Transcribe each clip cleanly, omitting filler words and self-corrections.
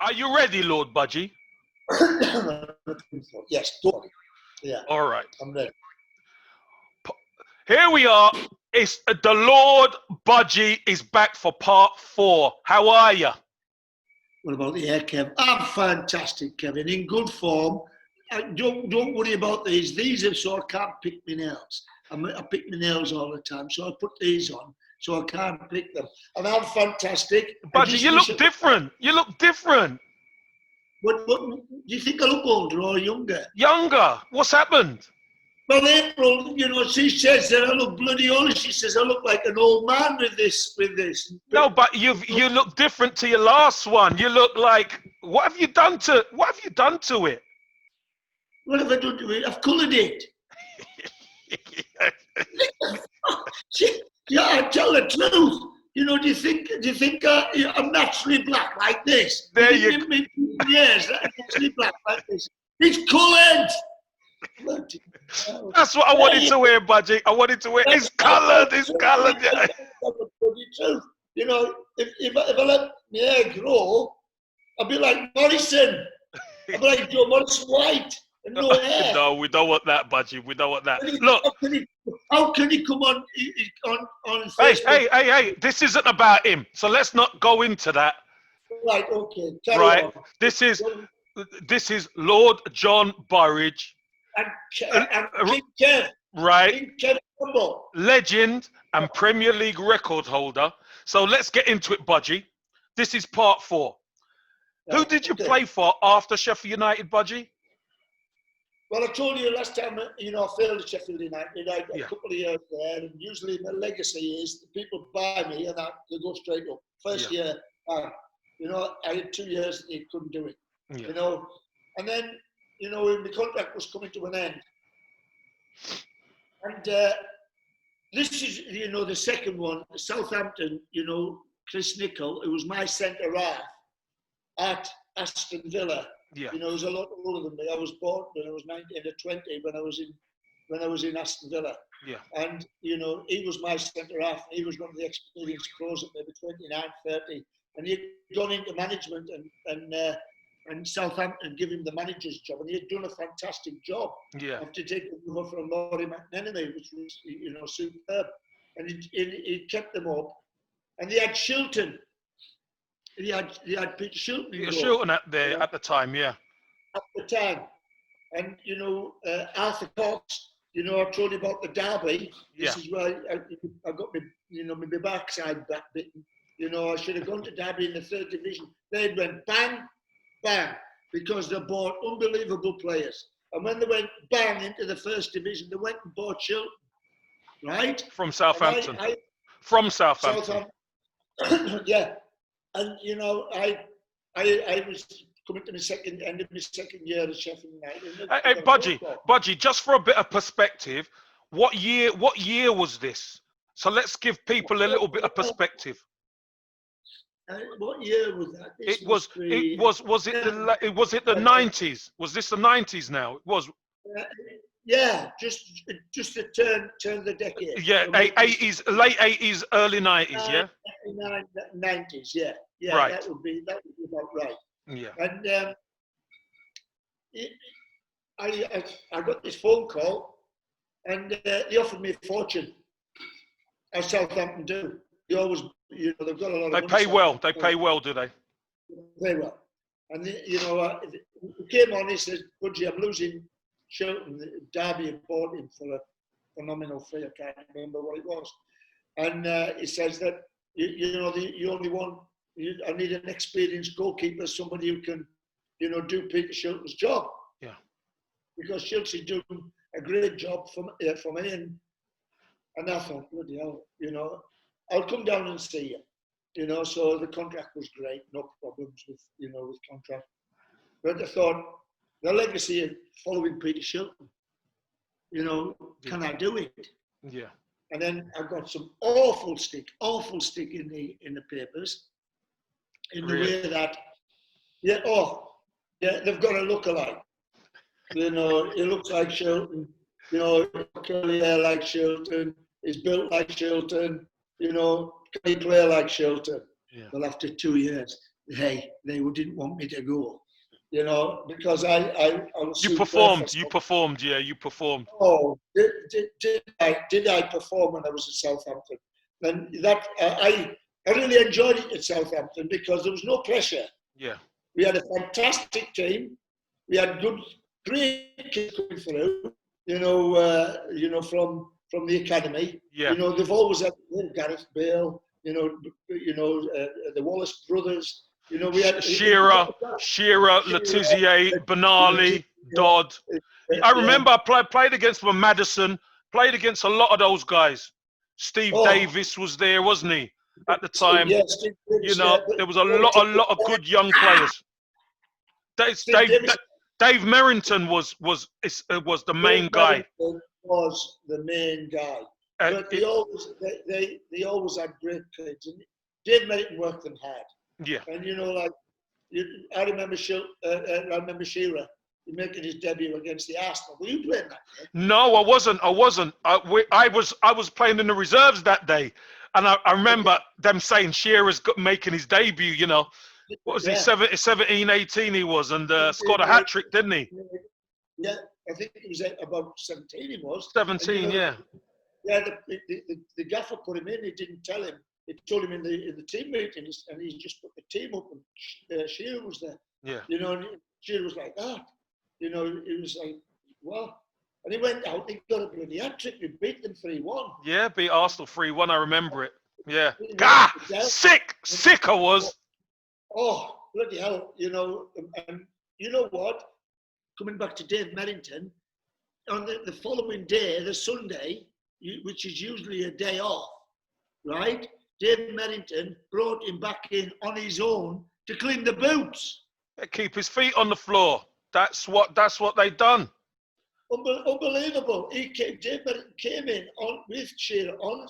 Are you ready, Lord Budgie? Yes, totally. Yeah. All right. I'm ready. Here we are. It's the Lord Budgie is back for part 4. How are you? What about the hair, Kev? I'm fantastic, Kevin. In good form. Don't worry about these. These are so I can't pick my nails. I pick my nails all the time, so I put these on so I can't pick them. And I'm fantastic. Budgie, you look different. You look different. What, do you think I look older or younger? Younger. What's happened? Well, April, she says that I look bloody old. She says I look like an old man with this. No, but you look different to your last one. You look like, what have you done to it? What have I done to it? I've coloured it. Yeah, I tell the truth. Do you think I'm naturally black like this? There you go. Yes, I'm naturally black like this. It's coloured. That's what I wanted to wear, Budgie. I wanted to wear. It's coloured. It's coloured. Yeah. Truth. If I let my hair grow, I'll be like Morrison. I'll be like Joe Morrison White. And no hair. No, we don't want that, Budgie. We don't want that. Look. How can he come on Facebook? Hey. This isn't about him. So let's not go into that. Right, okay. Right. On. This is Lord John Burridge. And King Kev. Right. King Kev. Legend and Premier League record holder. So let's get into it, Budgie. This is part 4. Right. Who did you play for after Sheffield United, Budgie? Well, I told you last time, I failed at Sheffield United. I got a couple of years there, and usually my legacy is the people buy me and they go straight up. First year, I had 2 years and they couldn't do it. Yeah. And then, the contract was coming to an end. And this is, the second one, Southampton, Chris Nicholl, who was my centre half at Aston Villa. Yeah. He was a lot older than me. I was born when I was 19 or 20 when I was in Aston Villa. Yeah. And he was my centre half. He was one of the experienced pros at maybe 29, 30, and he'd gone into management and Southampton gave him the manager's job, and he had done a fantastic job. Yeah. After taking over from Laurie McNenemy, which was superb, and he kept them up, and he had Shilton. He had Peter Shilton. Shilton at the time, yeah. At the time, and Arthur Cox. I told you about the derby. This is where I got my backside bitten. I should have gone to Derby in the 3rd division. They went bang, bang, because they bought unbelievable players. And when they went bang into the 1st division, they went and bought Shilton, right? From Southampton. From Southampton. Yeah. And I was coming to the end of my second year at Sheffield United. Hey, Budgie, just for a bit of perspective, what year was this? So let's give people a little bit of perspective. What year was that? Was it the 90s? Was this the 90s now? It was. Yeah, just to turn the decade. Yeah, 80s, late 80s, early 90s, yeah? 90s, yeah. Right. That would be about right. Yeah. And I got this phone call, and they offered me a fortune, as Southampton do. They always, they've got a lot of money. They pay well. They pay well, do they? They well. And, he came on, he says, Budgie, I'm losing Shilton. Derby had bought him for a phenomenal fee. I can't remember what it was. And he says that, you only want, I need an experienced goalkeeper, somebody who can, do Peter Shilton's job. Yeah. Because Shilton's doing a great job for me. And I thought, bloody hell, I'll come down and see you. So the contract was great, no problems with contract. But I thought, the legacy of following Peter Shilton, can I do it? Yeah. And then I got some awful stick in the papers, in the way that, they've got a look-alike. He looks like Shilton, curly hair like Shilton, he's built like Shilton, can he play like Shilton? Yeah. Well, after 2 years, they didn't want me to go, you know, because I was. You performed. You performed. Yeah, you performed. Oh, did I perform when I was at Southampton? And that I really enjoyed it at Southampton because there was no pressure. Yeah. We had a fantastic team. We had great kids coming through. You know, from the academy. Yeah. You know, they've always had Gareth Bale. You know, the Wallace brothers. You know, we had Shearer, Letizier, Benali, Dodd. I remember I played against Madison. Played against a lot of those guys. Steve Davis was there, wasn't he? At the time, yes, you know, there was a lot of good young players. Dave Merrington was the main guy. Was the main guy. But they always had great kids, and Dave Merrington worked them hard. Yeah. And you know, like I remember Shearer making his debut against the Arsenal. Were you playing that day? No, I wasn't. I was playing in the reserves that day, and I remember them saying Shearer's making his debut. You know, what was he? 17, 18 he was, and scored a hat trick, didn't he? Yeah, I think it was about 17. He was 17. And, you know, yeah. Yeah, the gaffer put him in. He didn't tell him. He told him in the team meeting, and he just put the team up, and Shearer was there. Yeah. You know, and Shearer was like that. You know, it was like, what? And he went out, he got a bloody hat-trick, we beat them 3-1. Yeah, beat Arsenal 3-1, I remember it. Yeah. Gah! Sick I was. Oh, bloody hell, you know, and you know what? Coming back to Dave Merrington, on the following day, the Sunday, which is usually a day off, right? Dave Merrington brought him back in on his own to clean the boots. Keep his feet on the floor. That's what they done. Unbelievable. Dave Merrington came in with Shearer on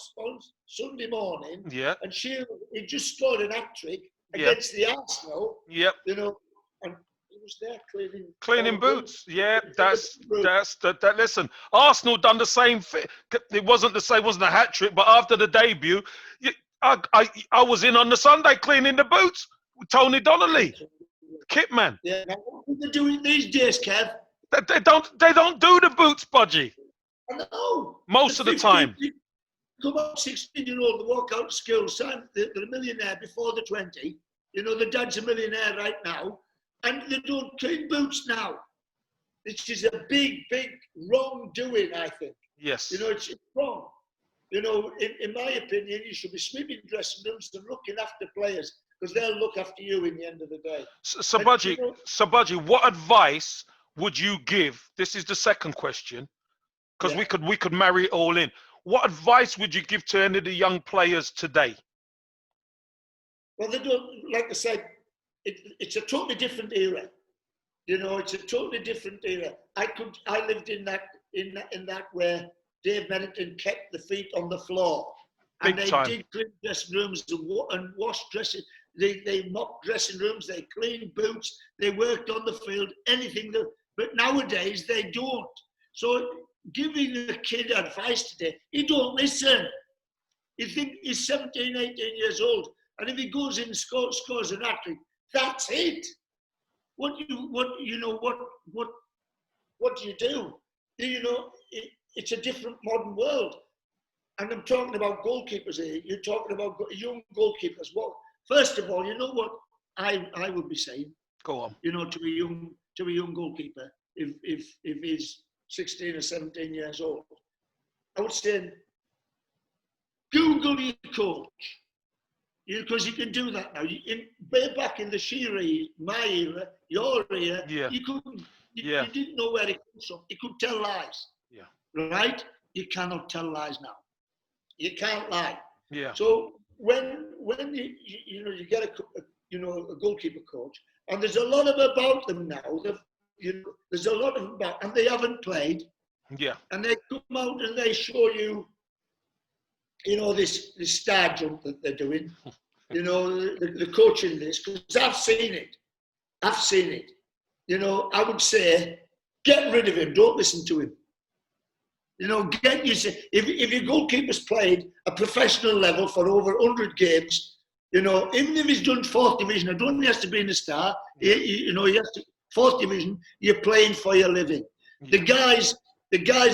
Sunday morning. Yeah. And Shearer, he just scored an hat-trick against the Arsenal. Yep. You know, and he was there cleaning boots. Yeah, that's that. Listen, Arsenal done the same thing. It wasn't a hat trick, but after the debut, I was in on the Sunday cleaning the boots with Tony Donnelly, kit man. Yeah. Now, what are they doing these days, Kev? They don't do the boots, Budgie. I know. Most of the time. Come up 16-year-old, walk out of school, son, they're a millionaire before they're 20. You know, the dad's a millionaire right now. And they don't clean boots now. This is a big wrongdoing, I think. Yes. You know, it's wrong. You know, in my opinion, you should be sweeping dressing rooms and looking after players because they'll look after you in the end of the day. So Budgie, what advice would you give? This is the second question, because we could marry it all in. What advice would you give to any of the young players today? Well, they don't, like I said, it's a totally different era. You know, it's a totally different era. I lived in that where Dave Merrington kept the feet on the floor. Big and they time. did clean dressing rooms and wash dressing. They mopped dressing rooms. They cleaned boots. They worked on the field. Anything that. But nowadays they don't. So giving a kid advice today, he don't listen. You think he's 17, 18 years old, and if he goes in and scores an hat-trick, that's it. What do you do? You know, it's a different modern world. And I'm talking about goalkeepers here. You're talking about young goalkeepers. Well, first of all, you know what I would be saying? Go on. You know, to a young goalkeeper, if he's 16 or 17 years old, I would say, Google your coach. Because you can do that now. Way back in the Shearer, my era, your era, you couldn't. You didn't know where it comes from. You could tell lies. Yeah. Right? You cannot tell lies now. You can't lie. Yeah. So when you get a goalkeeper coach, and there's a lot about them now. There's a lot of them about, and they haven't played. Yeah. And they come out and they show you, this star jump that they're doing. The coaching this, because I've seen it. I would say, get rid of him. Don't listen to him. If your goalkeeper's played a professional level for over 100 games, You know, even if he's done 4th division, I don't think he has to be in the star. You know, he has to 4th division. You're playing for your living. The guys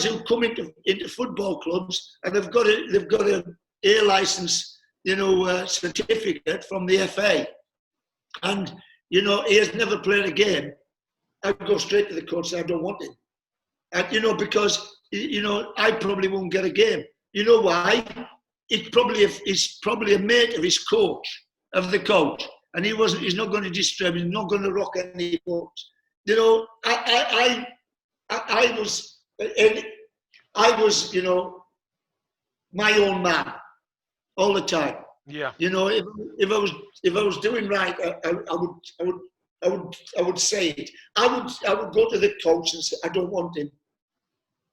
who come into football clubs and they've got a A license, you know, certificate from the FA, and you know he has never played a game. I go straight to the coach and say I don't want him, and you know, because you know I probably won't get a game. You know why? He's probably a mate of his coach, of the coach, and he's not going to disturb. He's not going to rock any boats. You know, I was, you know, my own man all the time. Yeah. You know, if I was doing right, I would say it. I would go to the coach and say I don't want him.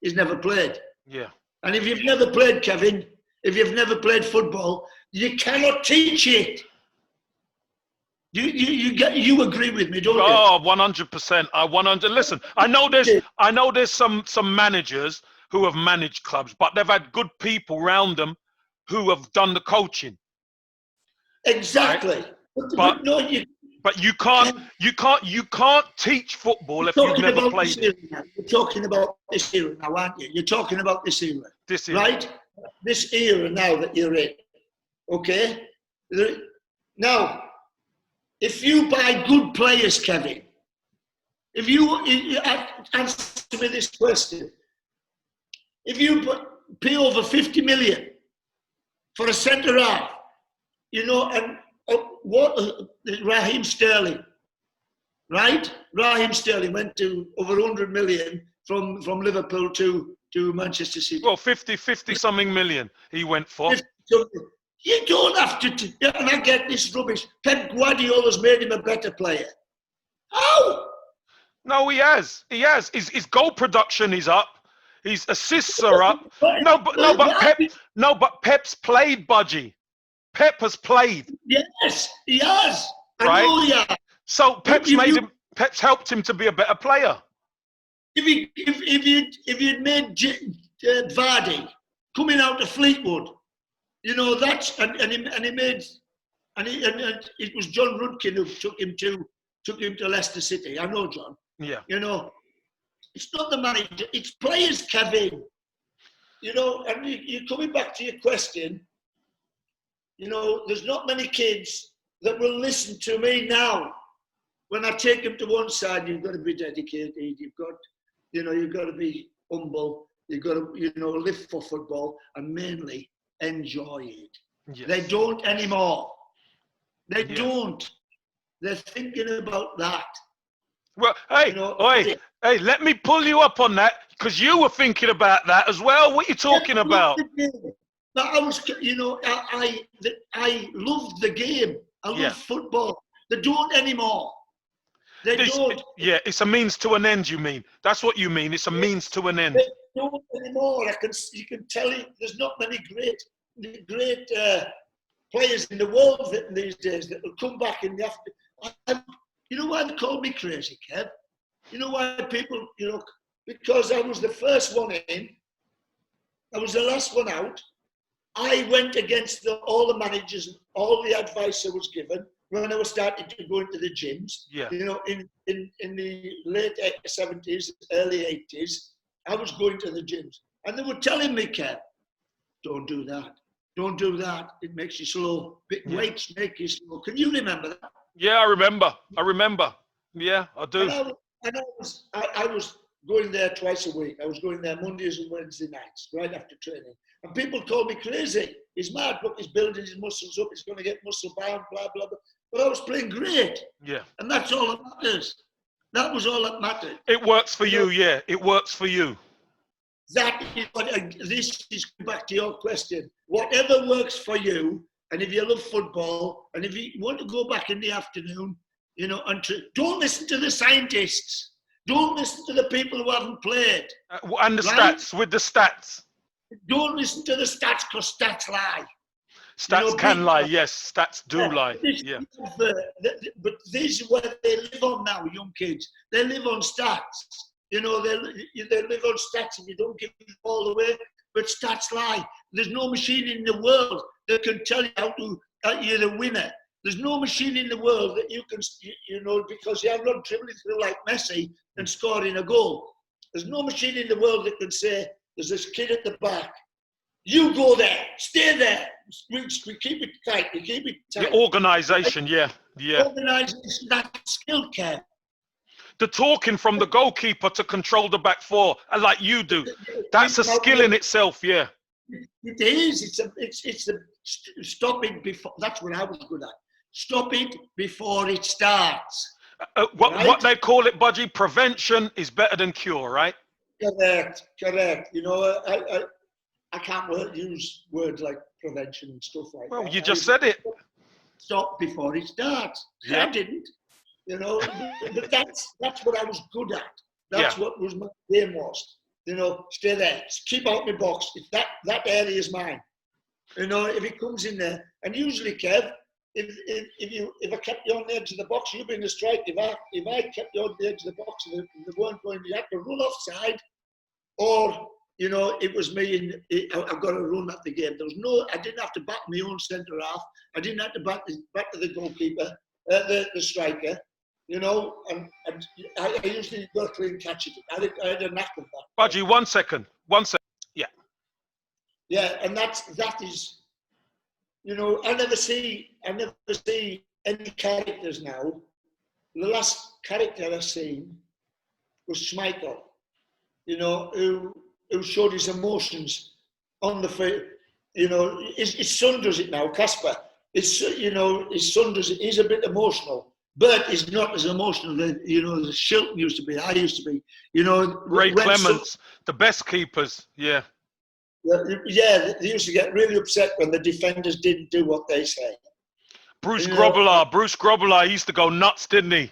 He's never played. Yeah. And if you've never played, Kevin, if you've never played football, you cannot teach it. You agree with me, don't you? Oh, 100%. Listen, I know there's some managers who have managed clubs, but they've had good people around them who have done the coaching. Exactly. Right? But you can't teach football if you've never played it. You're talking about this era now, aren't you? You're talking about this era. This era. Right? This era now that you're in. Okay? Now, if you buy good players, Kevin, if you answer me this question, if you pay over 50 million for a centre half, you know, and Raheem Sterling, right? Raheem Sterling went to over 100 million from Liverpool to Manchester City. Well, 50 something million he went for. You don't have to, and I get this rubbish. Pep Guardiola's made him a better player. How? No, he has. His goal production is up. His assists are up. But Pep's played, Budgie. Pep has played. Yes, he has. Right? I know he has. So Pep's helped him to be a better player. If you'd made Vardy coming out of Fleetwood, you know, that's and it was John Rudkin who took him to Leicester City. I know, John. Yeah. You know, it's not the manager, it's players, Kevin. You know, and you're coming back to your question. You know, there's not many kids that will listen to me now. When I take them to one side, you've got to be dedicated. You've got to be humble. You've got to, you know, live for football and mainly enjoy it. Yes. They don't anymore. They don't. They're thinking about that. Well, hey, you know, hey, let me pull you up on that because you were thinking about that as well. What are you talking about? But I was, you know, I loved the game. I love football. They don't anymore. They don't. Yeah, it's a means to an end. You mean? That's what you mean. It's a means to an end. They don't anymore. You can tell you, there's not many great players in the world these days that will come back in the after. You know why they call me crazy, Kev? You know why people, you know, because I was the first one in. I was the last one out. I went against all the managers and all the advice I was given when I was starting to go into the gyms. Yeah. You know, in the late 70s, early 80s, I was going to the gyms. And they were telling me, Kev, don't do that. Don't do that. It makes you slow. Weights make you slow. Can you remember that? Yeah, I remember. Yeah, I do. And I was going there twice a week. I was going there Mondays and Wednesday nights, right after training. And people called me crazy. He's mad. Look, he's building his muscles up. He's going to get muscle bound, blah, blah, blah. But I was playing great. Yeah. And that's all that matters. That was all that mattered. It works for you, yeah. It works for you. That is what, this is back to your question. Whatever works for you, and if you love football, and if you want to go back in the afternoon, you know, don't listen to the scientists. Don't listen to the people who haven't played. And the stats, with the stats. Don't listen to the stats because stats lie. Stats can lie, yes. Stats do lie. Yeah. But this is where they live on now, young kids. They live on stats. You know, they live on stats and you don't give it all away. But stats lie. There's no machine in the world that can tell you how to you're a winner. There's no machine in the world that you can, because you're not dribbling through like Messi and scoring a goal. There's no machine in the world that can say, there's this kid at the back. You go there, stay there. We keep it tight. We keep it tight. The organisation, yeah. Organisation, that skill, Kev. The talking from the goalkeeper to control the back four, like you do. That's a skill in itself, yeah. It is. It's a stop it before. That's what I was good at. Stop it before it starts. What they call it, Budgie, prevention is better than cure, right? Correct. I can't use words like prevention and stuff like that. Well, you just said it. Stop before it starts. Yeah. I didn't. But that's what I was good at. That's what was my game was. Stay there. Keep out my box. If that area is mine. If it comes in there, and usually, Kev, if I kept you on the edge of the box, you've been the strike. If I kept you on the edge of the box and they weren't going, you had to run offside, or it was me and I've got to run at the game. I didn't have to back my own centre half. I didn't have to back to the goalkeeper, the striker. And I usually got a clean catch it. I had a knack of that. Budgie, 1 second. Yeah. Yeah, and that is. I never see any characters now. The last character I've seen was Schmeichel, who showed his emotions on the field. His son does it now, Casper. His son does it. He's a bit emotional, but he's not as emotional as Shilton used to be. I used to be. Ray Clements, the best keepers. Yeah. Yeah, they used to get really upset when the defenders didn't do what they say. Bruce Grobbelaar used to go nuts, didn't he?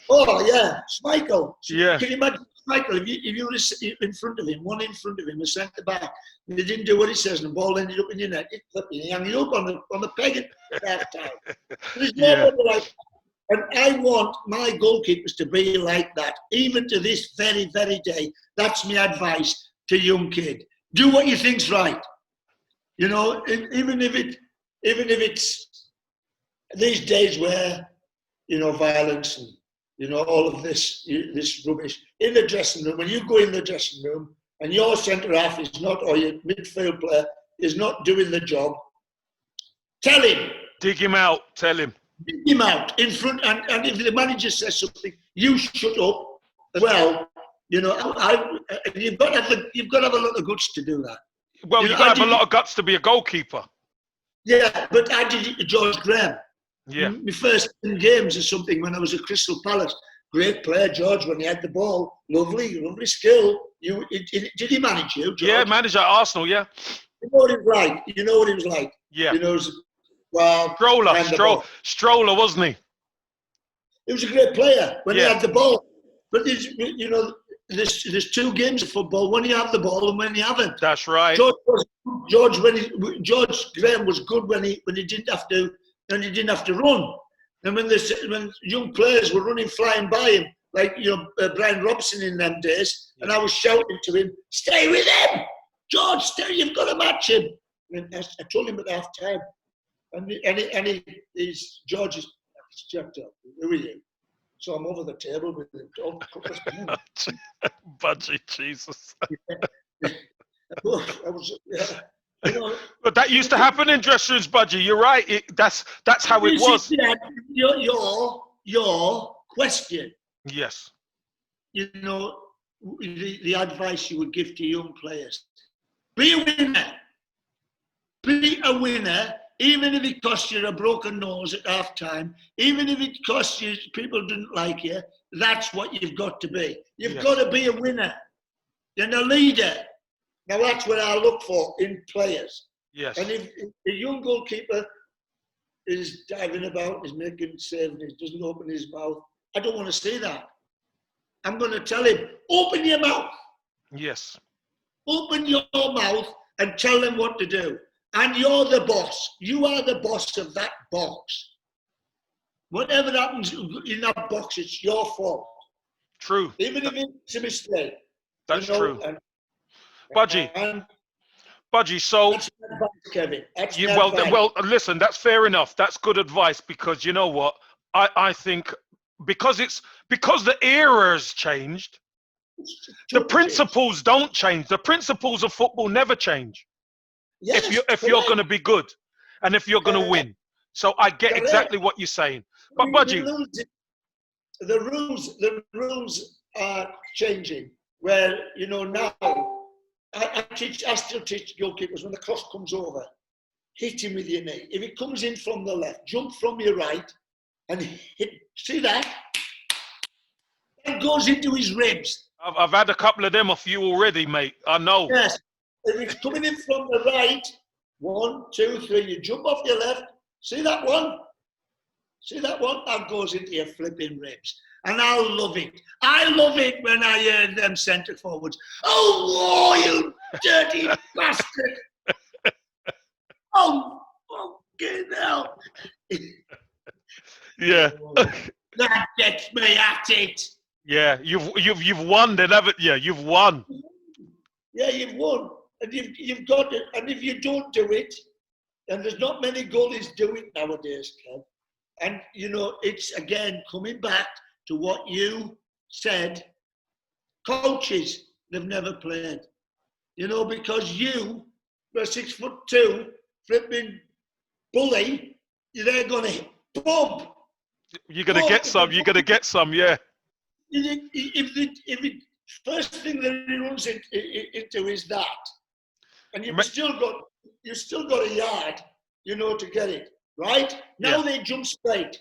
Oh, yeah. Schmeichel. Yeah. Can you imagine Schmeichel, if you were in front of him, one in front of him, a centre back, and they didn't do what he says, and the ball ended up in your net, he hung you up on the peg at that time. There's nobody like that. And I want my goalkeepers to be like that, even to this very, very day. That's my advice to young kid. Do what you think's right, even if it's these days where, violence and, all of this rubbish in the dressing room. When you go in the dressing room and your centre half is not, or your midfield player is not doing the job, tell him. Dig him out. Tell him. Dig him out in front, and if the manager says something, you shut up as well. You've got to have a lot of guts to do that. Well, you've got to have a lot of guts to be a goalkeeper. Yeah, but I did it to George Graham. Yeah. My first 10 games or something when I was at Crystal Palace. Great player, George, when he had the ball. Lovely skill. Did he manage you, George? Yeah, manager at Arsenal, yeah. You know what he was like. You know what he was like. Yeah. Stroller, wasn't he? He was a great player when he had the ball. But there's two games of football: when you have the ball and when you haven't. That's right. George Graham was good when he didn't have to run, and when young players were running flying by him, like Brian Robson in them days, and I was shouting to him, "Stay with him, George! Stay! You've got to match him." And I told him at half time, and George is checked up. Who are you? So I'm over the table with him. Budgie, Jesus. But that used to happen in dressing rooms, Budgie. You're right. That's how it was. Your question. Yes. The advice you would give to young players: be a winner. Be a winner. Even if it costs you a broken nose at half time, even if it costs you people didn't like you, that's what you've got to be. You've got to be a winner. You're a leader. Now that's what I look for in players. Yes. And if a young goalkeeper is diving about, is making saves, and he doesn't open his mouth, I don't want to see that. I'm going to tell him, open your mouth. Yes. Open your mouth and tell them what to do. And you're the boss. You are the boss of that box. Whatever happens in that box, it's your fault. True. Even if it's a mistake. That's true. Budgie, Budgie, so That's my advice, Kevin. That's you, my well, advice. well, listen, that's fair enough. That's good advice because you know what? I think because the era's changed, the Totally changed. principles don't change. The principles of football never change. Yes, If you're going to be good, and if you're going to win, so I get correct. exactly what you're saying. But Budgie, the rules are changing. Where now, I still teach goalkeepers when the cross comes over, hit him with your knee. If it comes in from the left, jump from your right, and hit. See that? That goes into his ribs. I've had a couple of them off you already, mate. I know. Yes. If it's coming in from the right, 1, 2, 3, you jump off your left. See that one? See that one? That goes into your flipping ribs. And I love it. I love it when I hear them centre forwards. Oh, you dirty bastard. Oh, fucking hell. Yeah. That gets me at it. Yeah, you've won then, haven't you? You've won. Yeah, you've won. And you've got it. And if you don't do it, and there's not many goalies do it nowadays, Kev. And, it's again coming back to what you said. Coaches, they've never played. Because you were 6'2", flipping bully, they're going to boom. You're going to get some. You're going to get some, yeah. If the first thing that he runs into is that, and you've still got a yard, to get it right. Now they jump straight.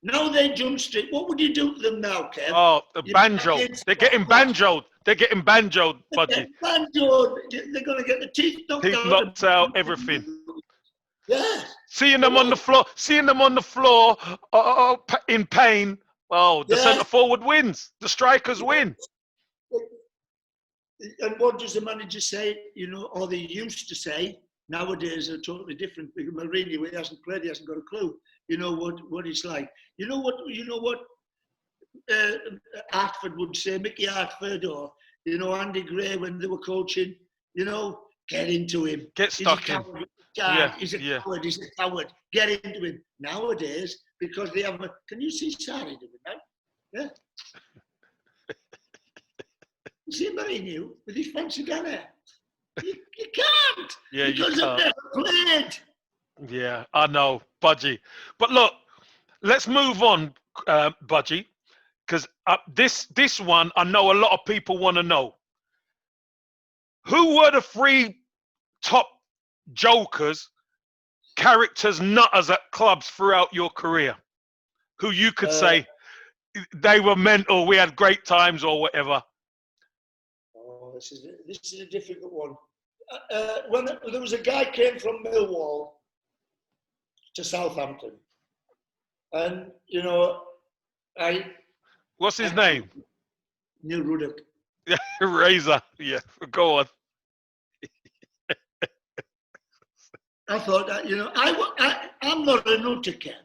Now they jump straight. What would you do to them now, Kev? Oh, the banjo. They're getting banjoed. They're getting banjoed, Budgie. Banjoed. They're going to get the teeth knocked out. Everything. Yeah. Seeing them on the floor in pain. Oh, the centre forward wins. The strikers win. And what does the manager say? Or they used to say. Nowadays are totally different. Because Mourinho, he hasn't played. He hasn't got a clue. What it's like. You know what Hartford would say. Mickey Hartford or Andy Gray when they were coaching. Get into him. Get stuck in. He's a coward. He's a coward. Get into him. Nowadays, because they have. Can you see Sarri doing that? Yeah. You see Mourinho with his fancy gun hair? You can't. Yeah, because you can't. they've never played. Yeah, I know, Budgie. But look, let's move on, Budgie, because this one I know a lot of people want to know. Who were the 3 top jokers, characters, nutters at clubs throughout your career? Who you could say they were mental, we had great times or whatever? Oh, this is a difficult one. When there was a guy came from Millwall to Southampton, and What's his name? Neil Ruddock. Yeah, Razor. Yeah, go on. I thought that I'm not a nutter, Ken.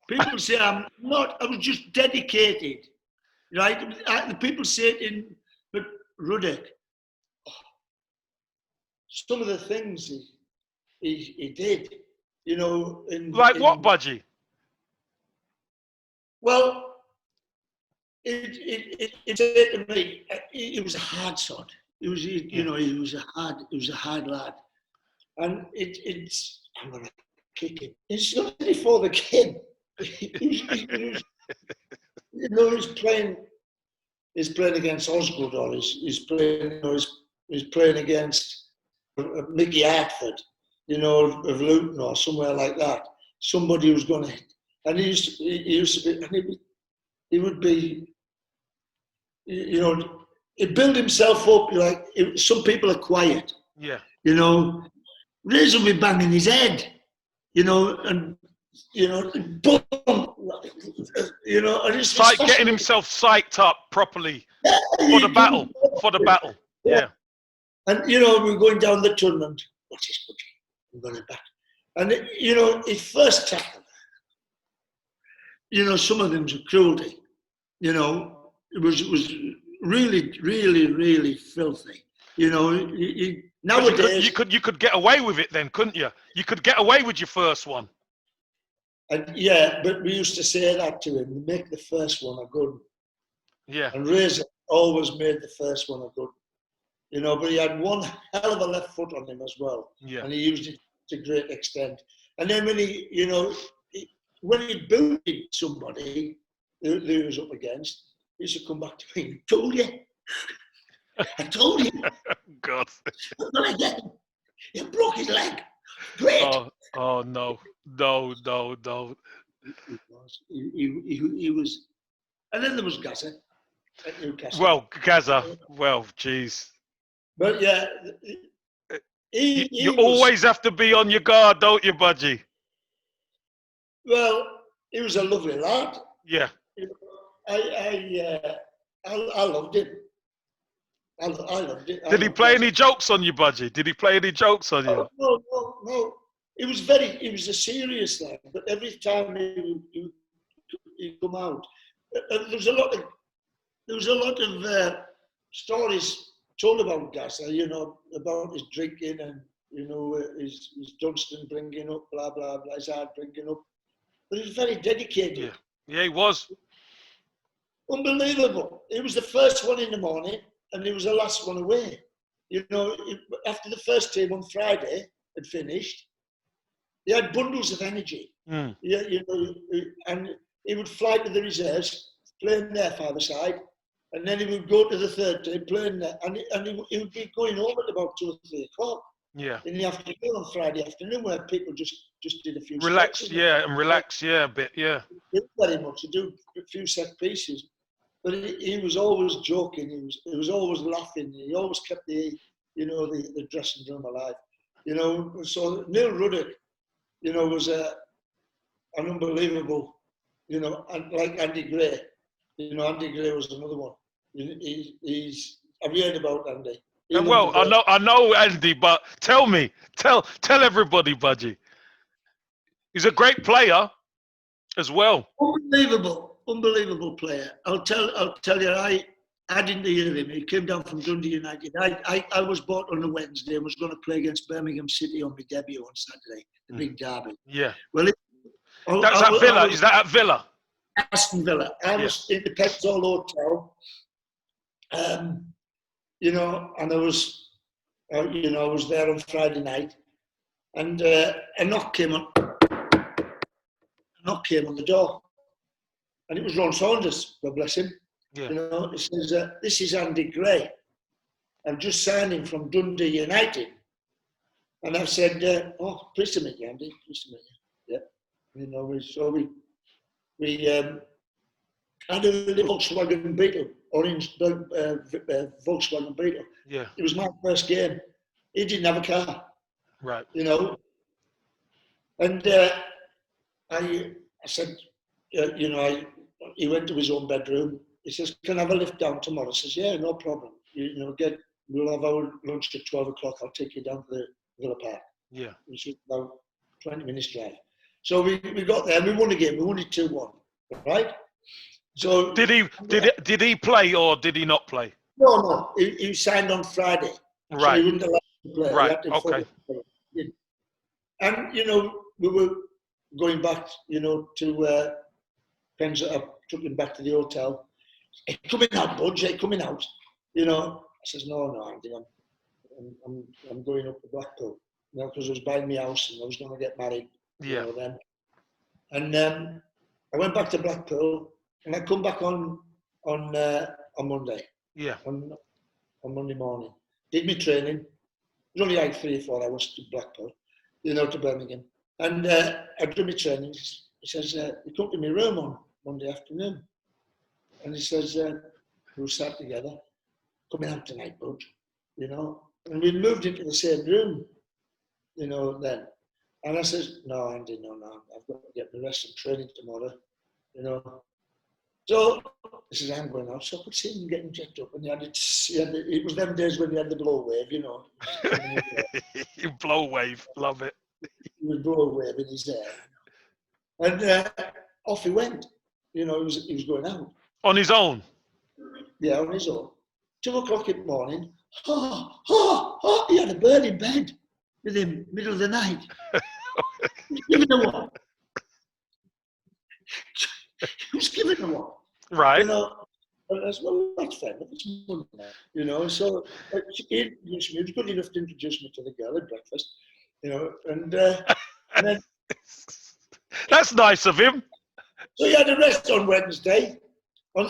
People say I'm not. I was just dedicated, right? The people say it in Ruddock. Some of the things he did, Like what, Budgie? Well, it said to me, he was a hard sod. He was a hard lad, and I'm gonna kick him. It's not before the game. He's playing against Osgood, or he's playing against Mickey Hartford, of Luton or somewhere like that. Somebody who's going to, and he used to be, and he would be, he built himself up. Some people are quiet. Yeah. Razor would be banging his head, and boom, and it's getting himself psyched up properly for the battle. For the battle. Yeah. And we're going down the tournament. What's his Budgie? I'm going back. And his first tackle. Some of them's a cruelty. It was really, really, really filthy. Nowadays, you could get away with it then, couldn't you? You could get away with your first one. and yeah, but we used to say that to him, make the first one a good. Yeah. And Razor always made the first one a good. You know, but he had one hell of a left foot on him as well. Yeah. And he used it to a great extent. And then when he, you know, when he booted somebody who he was up against, he used to come back to me, I told you. I told you. God. Not again. You broke his leg. Great. Oh no. No. He was. And then there was Gaza at Newcastle. Well, Gaza. Well, geez. But yeah, you always have to be on your guard, don't you, Budgie? Well, he was a lovely lad. Yeah. I loved him. I loved it. Did he play any jokes on you, Budgie? Did he play any jokes on you? No. He was a serious lad, but every time he'd come out, there was a lot of stories told about Gaza, you know, about his drinking and, you know, his Dunstan bringing up, blah, blah, blah, his hard bringing up. But he was very dedicated. Yeah, he was. Unbelievable. He was the first one in the morning and he was the last one away. You know, after the first team on Friday had finished, he had bundles of energy. Mm. Yeah, you know, and he would fly to the reserves, playing there 5-a-side, and then he would go to the third team, playing there, and he would be going home at about 2 or 3 o'clock. Yeah. In the afternoon on Friday afternoon, where people just did a few relax, steps, and relax, a bit, yeah. Very much to do a few set pieces, but he was always joking. He was always laughing. He always kept the dressing room alive. You know, so Neil Ruddock, you know, was an unbelievable, you know, and like Andy Gray. You know, Andy Gray was another one. Have you heard about Andy? Well, I know Andy, but tell everybody, Budgie. He's a great player as well. Unbelievable player. I'll tell you, I didn't hear him. He came down from Dundee United. I was bought on a Wednesday and was going to play against Birmingham City on my debut on Saturday, the big derby. Yeah. Well, that's at Villa. Is that at Villa? Aston Villa. I was in the Pepsol Hotel. You know, and I was there on Friday night, and a knock came on the door, and it was Ron Saunders, God bless him. Yeah. You know, it says, "This is Andy Gray. I'm just signing from Dundee United." And I said, "Oh, pleased to meet you, Andy. Pleased to meet you." Yeah. You know, we had a little Volkswagen Beetle, orange Volkswagen Beetle. Yeah. It was my first game. He didn't have a car. Right. You know. And I said, you know, he went to his own bedroom. He says, "Can I have a lift down tomorrow?" I says, "Yeah, no problem. We'll have our lunch at 12 o'clock. I'll take you down to the Villa Park." Yeah. Which is about 20 minutes drive. So we got there and we won the game. We won it 2-1. Right? So did he play or did he not play? No. He signed on Friday. Right. So he wouldn't allow him to play. Right. Okay. And you know, we were going back, you know, to Pens. I took him back to the hotel. "Hey, coming out, Budgie, coming out." You know, I says, "No, Andy, I'm going up to Blackpool." You know, because I was buying my house and I was going to get married. Yeah. You know, then. And I went back to Blackpool. And I come back on Monday. Yeah. On Monday morning. Did my training. It was only like 3 or 4 hours to Blackpool, you know, to Birmingham. And I did my training. He says, "You come to my room on Monday afternoon." And he says, "We'll start together. Coming out tonight, bud." You know. And we moved into the same room, you know, then. And I says, "No, Andy, no. I've got to get the rest of training tomorrow, you know." So he says, "I'm going out." So I could see him getting jacked up, and it was them days when he had the blow wave, you know. Blow wave, love it. He was blow wave in his hair, and off he went. You know, he was going out on his own. Yeah, on his own. 2 o'clock in the morning, He had a bird in bed with him, middle of the night. He was giving her one. He was giving her one. Right. You know, and I said, well, that's fair enough. It's Monday night, you know. So he introduced me. He was good enough to introduce me to the girl at breakfast, you know. And then that's nice of him. so he had a rest on Wednesday.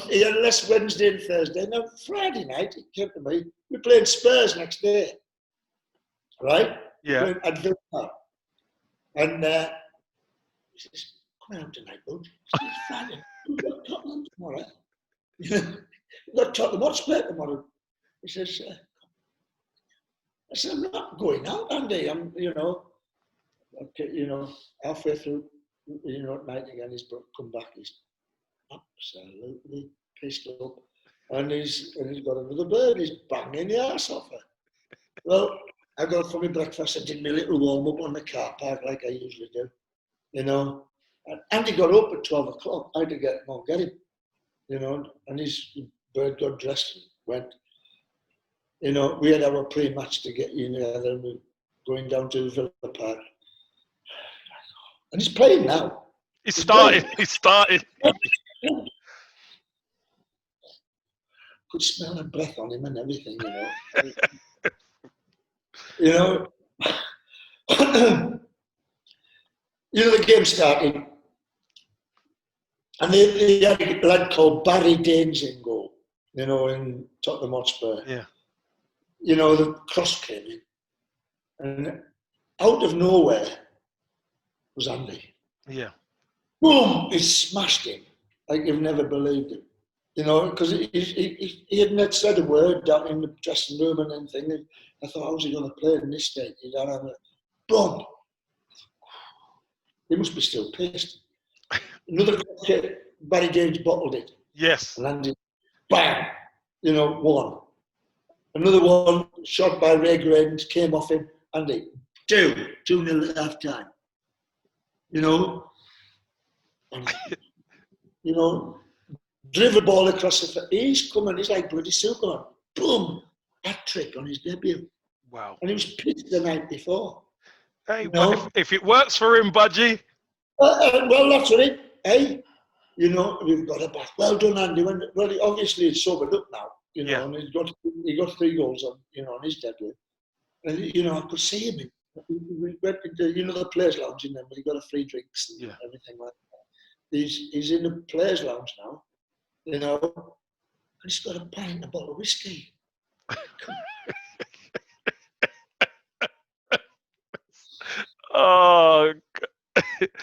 He had a rest Wednesday and Thursday. Now Friday night he came to me. We played Spurs next day, right? Yeah. At Villa Park. And he says, "Come out tonight, bud." It's Friday. We've got Tottenham tomorrow. We've got Tottenham Hotspur tomorrow. He says, I said, "I'm not going out, Andy. I'm, you know, okay, you know, halfway through, you know, at night again, he's come back. He's absolutely pissed up. And he's got another bird. He's banging the arse off her. Well, I got up for my breakfast. I did my little warm up on the car park like I usually do, you know. And Andy got up at 12 o'clock. I had to get him, you know. And his bird got dressed and went. You know, we had our pre-match to get in there, and we're going down to Villa Park. And he's playing now. He's started. He's started. Could smell the breath on him and everything, you know. You know, you know, the game started, and they had a lad called Barry Danes in goal, you know, in Tottenham Hotspur. Yeah. You know, the cross came in, and out of nowhere was Andy. Yeah. Boom! He smashed him like you've never believed it. You know, because he hadn't said a word down in the dressing room and anything. I thought, how's he going to play in this state? He'd have a boom. He must be still pissed. Another kick, Barry James bottled it. Yes. Landed, bang, you know, one. Another one, shot by Ray Graydon, came off him, Andy, 2-0 at half time. You know, and, you know, drive a ball across the field. He's coming, he's like bloody Superman. Boom, hat trick on his debut. Wow. And he was pissed the night before. Hey, you know? well, if it works for him, Budgie. Well, that's it. Hey, you know, we've got a back. Well done, Andy. Well, obviously he's sobered up now. You know, Yeah. and he got 3 goals on, you know, on his debut. And you know, I could see him. We went into, you know, the players' lounge in there, but he got a free drinks and everything like that. He's in the players' lounge now, you know, and he's got a pint and a bottle of whiskey. Oh.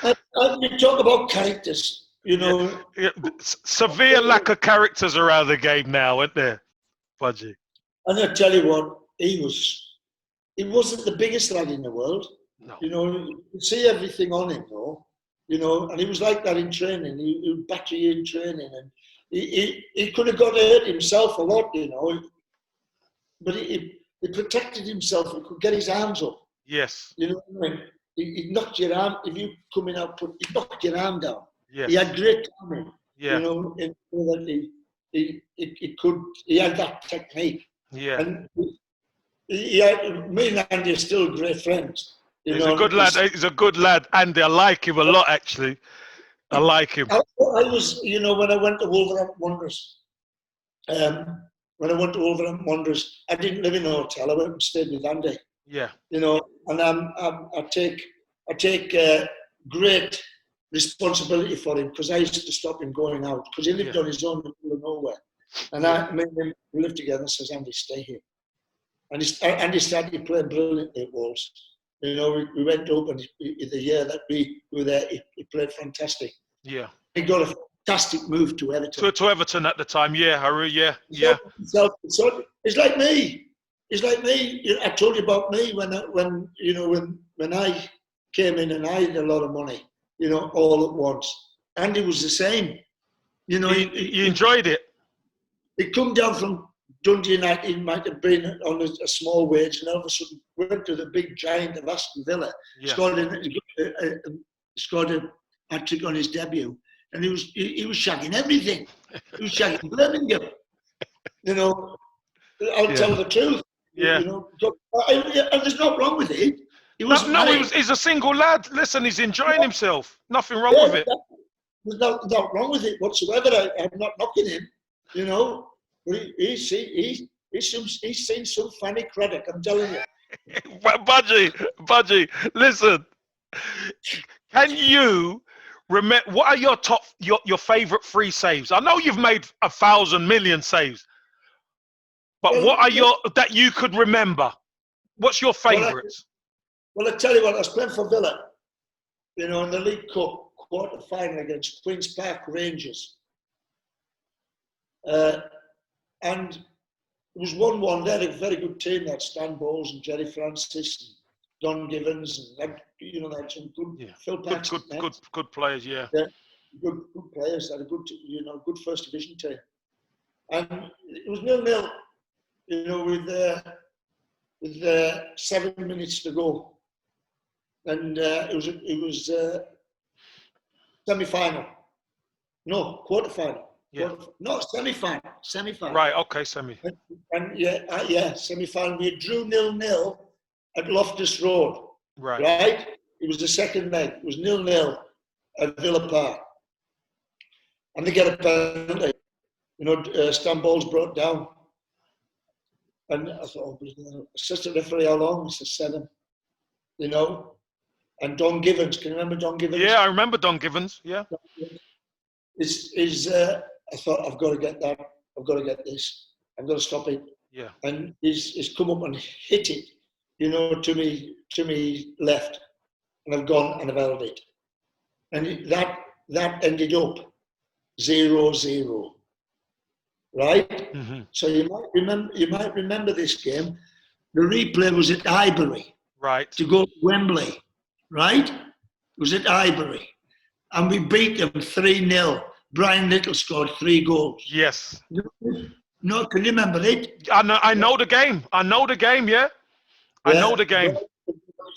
And we talk about characters, you know. Yeah. Severe lack of characters around the game now, isn't there, Budgie? And I tell you what, he wasn't the biggest lad in the world. No. You know, you could see everything on him, though. You know, and he was like that in training. He would batter you in training, and he could have got hurt himself a lot, you know. But he protected himself. He could get his arms up. Yes. You know what I mean? He knocked your arm. If you come in out, he knocked your arm down. Yes. He had great timing. Yeah. You know, in that he had that technique. Yeah. And me and Andy are still great friends. He's a good lad. He's a good lad, Andy. I like him a lot, actually. I like him. I was, you know, when I went to Wolverhampton Wanderers, I didn't live in a hotel. I went and stayed with Andy. Yeah. You know, and I take great responsibility for him, because I used to stop him going out, because he lived on his own in the middle of nowhere. And me and him, we lived together, and says, Andy, stay here. And he started playing brilliantly at Wolves. You know, we went up, and the year that we were there, he played fantastic. Yeah. He got a fantastic move to Everton. To Everton at the time, yeah, Harry, yeah. So it's like me. It's like me. I told you about me when I came in and I had a lot of money, you know, all at once. Andy was the same. You know, You enjoyed it. He come down from Dundee United. He might have been on a small wage, and all of a sudden went to the big giant of Aston Villa. Yeah. Scored a hat-trick on his debut, and he was shagging everything. He was shagging Birmingham. You know, I'll tell the truth. Yeah. You know, and there's nothing wrong with it. He wasn't No, married. he's a single lad. Listen, he's enjoying himself. Nothing wrong Yeah, with it. there's nothing wrong with it whatsoever. I'm not knocking him, you know. But he's seen some funny credit, I'm telling you. Budgie, listen. Can you remember what are your favorite 3 saves? I know you've made 1,000 million saves, but Well, what are your that you could remember? What's your well, favourites? I tell you what, I was playing for Villa, you know, in the League Cup quarter final against Queen's Park Rangers. And it was 1-1. They had a very good team. They had Stan Bowles and Jerry Francis and Don Givens, and they had some good Phil Paxton. Good players, yeah. Good players. They had a good, good first division team. And it was 0-0, you know, with 7 minutes to go, and it was semi-final. No, quarter-final. Yeah. No, semi-final. Right. Okay. Semi. And semi-final. We drew 0-0 at Loftus Road. Right. Right. It was the second leg. It was 0-0 at Villa Park, and they get a penalty. You know, Stan Bowles brought down, and I thought, assistant referee, how long? He said 7. You know, and Don Givens. Can you remember Don Givens? Yeah, I remember Don Givens. Yeah. I thought, I've got to get that. I've got to get this. I've got to stop it. Yeah. And he's come up and hit it, you know, to me left, and I've gone and I've held it, and that ended up 0-0, right? Mm-hmm. So you might remember this game. The replay was at Highbury. Right. To go to Wembley, right? It was at Highbury, and we beat them 3-0. Brian Little scored 3 goals. Yes. No, can you remember it? I know the game. I know the game, yeah. I know the game.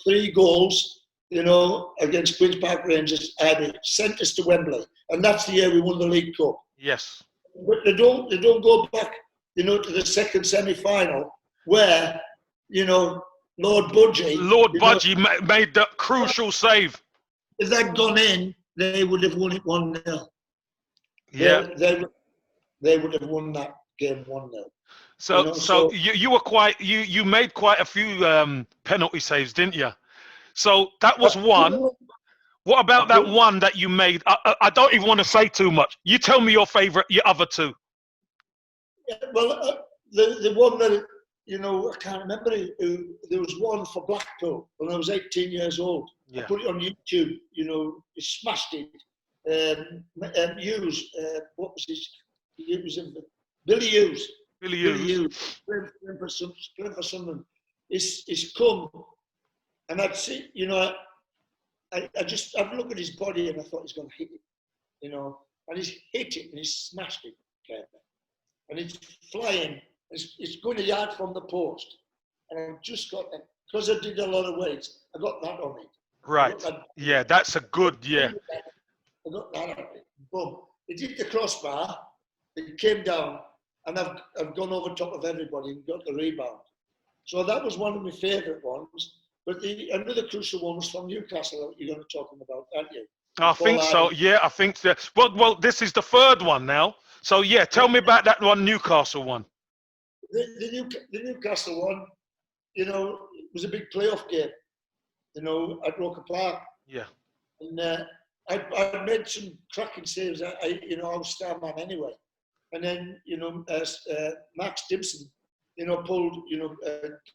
3 goals, you know, against Queen's Park Rangers. Highbury sent us to Wembley, and that's the year we won the League Cup. Yes. But they don't go back, you know, to the second semi-final where, you know, Lord Budgie made that crucial save. If they'd gone in, they would have won it 1-0. Yeah, they would have won that game 1-0. So you were you made quite a few penalty saves, didn't you? So that was one. What about that one that you made? I don't even want to say too much. You tell me your other 2. Yeah, well, the one that, you know, I can't remember. There was one for Blackpool when I was 18 years old. Yeah. I put it on YouTube. You know, he smashed it. Hughes, what was his? It was Billy Hughes. Billy Hughes. Playing for Sunderland. He's come, and I'd see, you know, I'd look at his body and I thought he's going to hit it, you know, and he's hit it and he's smashed it, and it's flying. It's going a yard from the post, and I've just got that because I did a lot of weights. I got that on it. Right. Yeah, that's a good. Yeah. I got that on it. Boom! It hit the crossbar. It came down, and I've gone over top of everybody and got the rebound. So that was one of my favourite ones. But another crucial one was from Newcastle that you're going to talk about, aren't you? I think so. Yeah, I think so. Well, this is the 3rd one now. So yeah, tell me about that one, Newcastle one. The Newcastle one, you know, it was a big playoff game, you know, at Roker Park. Yeah. And I made some cracking saves. I was star man anyway. And then, you know, Max Dibson, you know, pulled, you know,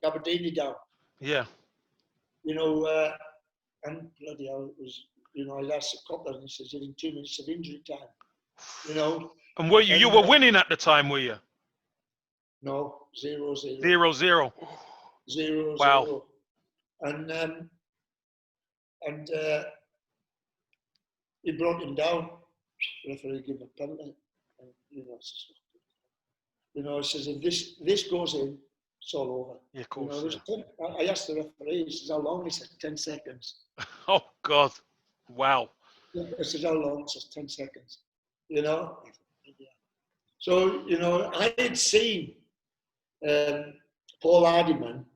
Gabardini down. Yeah. You know, and bloody hell, it was, you know, I asked the copper and he says, you're in 2 minutes of injury time, you know. And were you were winning at the time, were you? No, 0-0. 0-0. 0-0. Wow. And he brought him down. The referee gave him a penalty. And, you know, he says, if this goes in, it's all over. Yeah, of course. You know, I asked the referee, he says, how long? He said, 10 seconds. Oh, God. Wow. I said, how long? He says, 10 seconds. You know? So, you know, I had seen Paul Hardiman,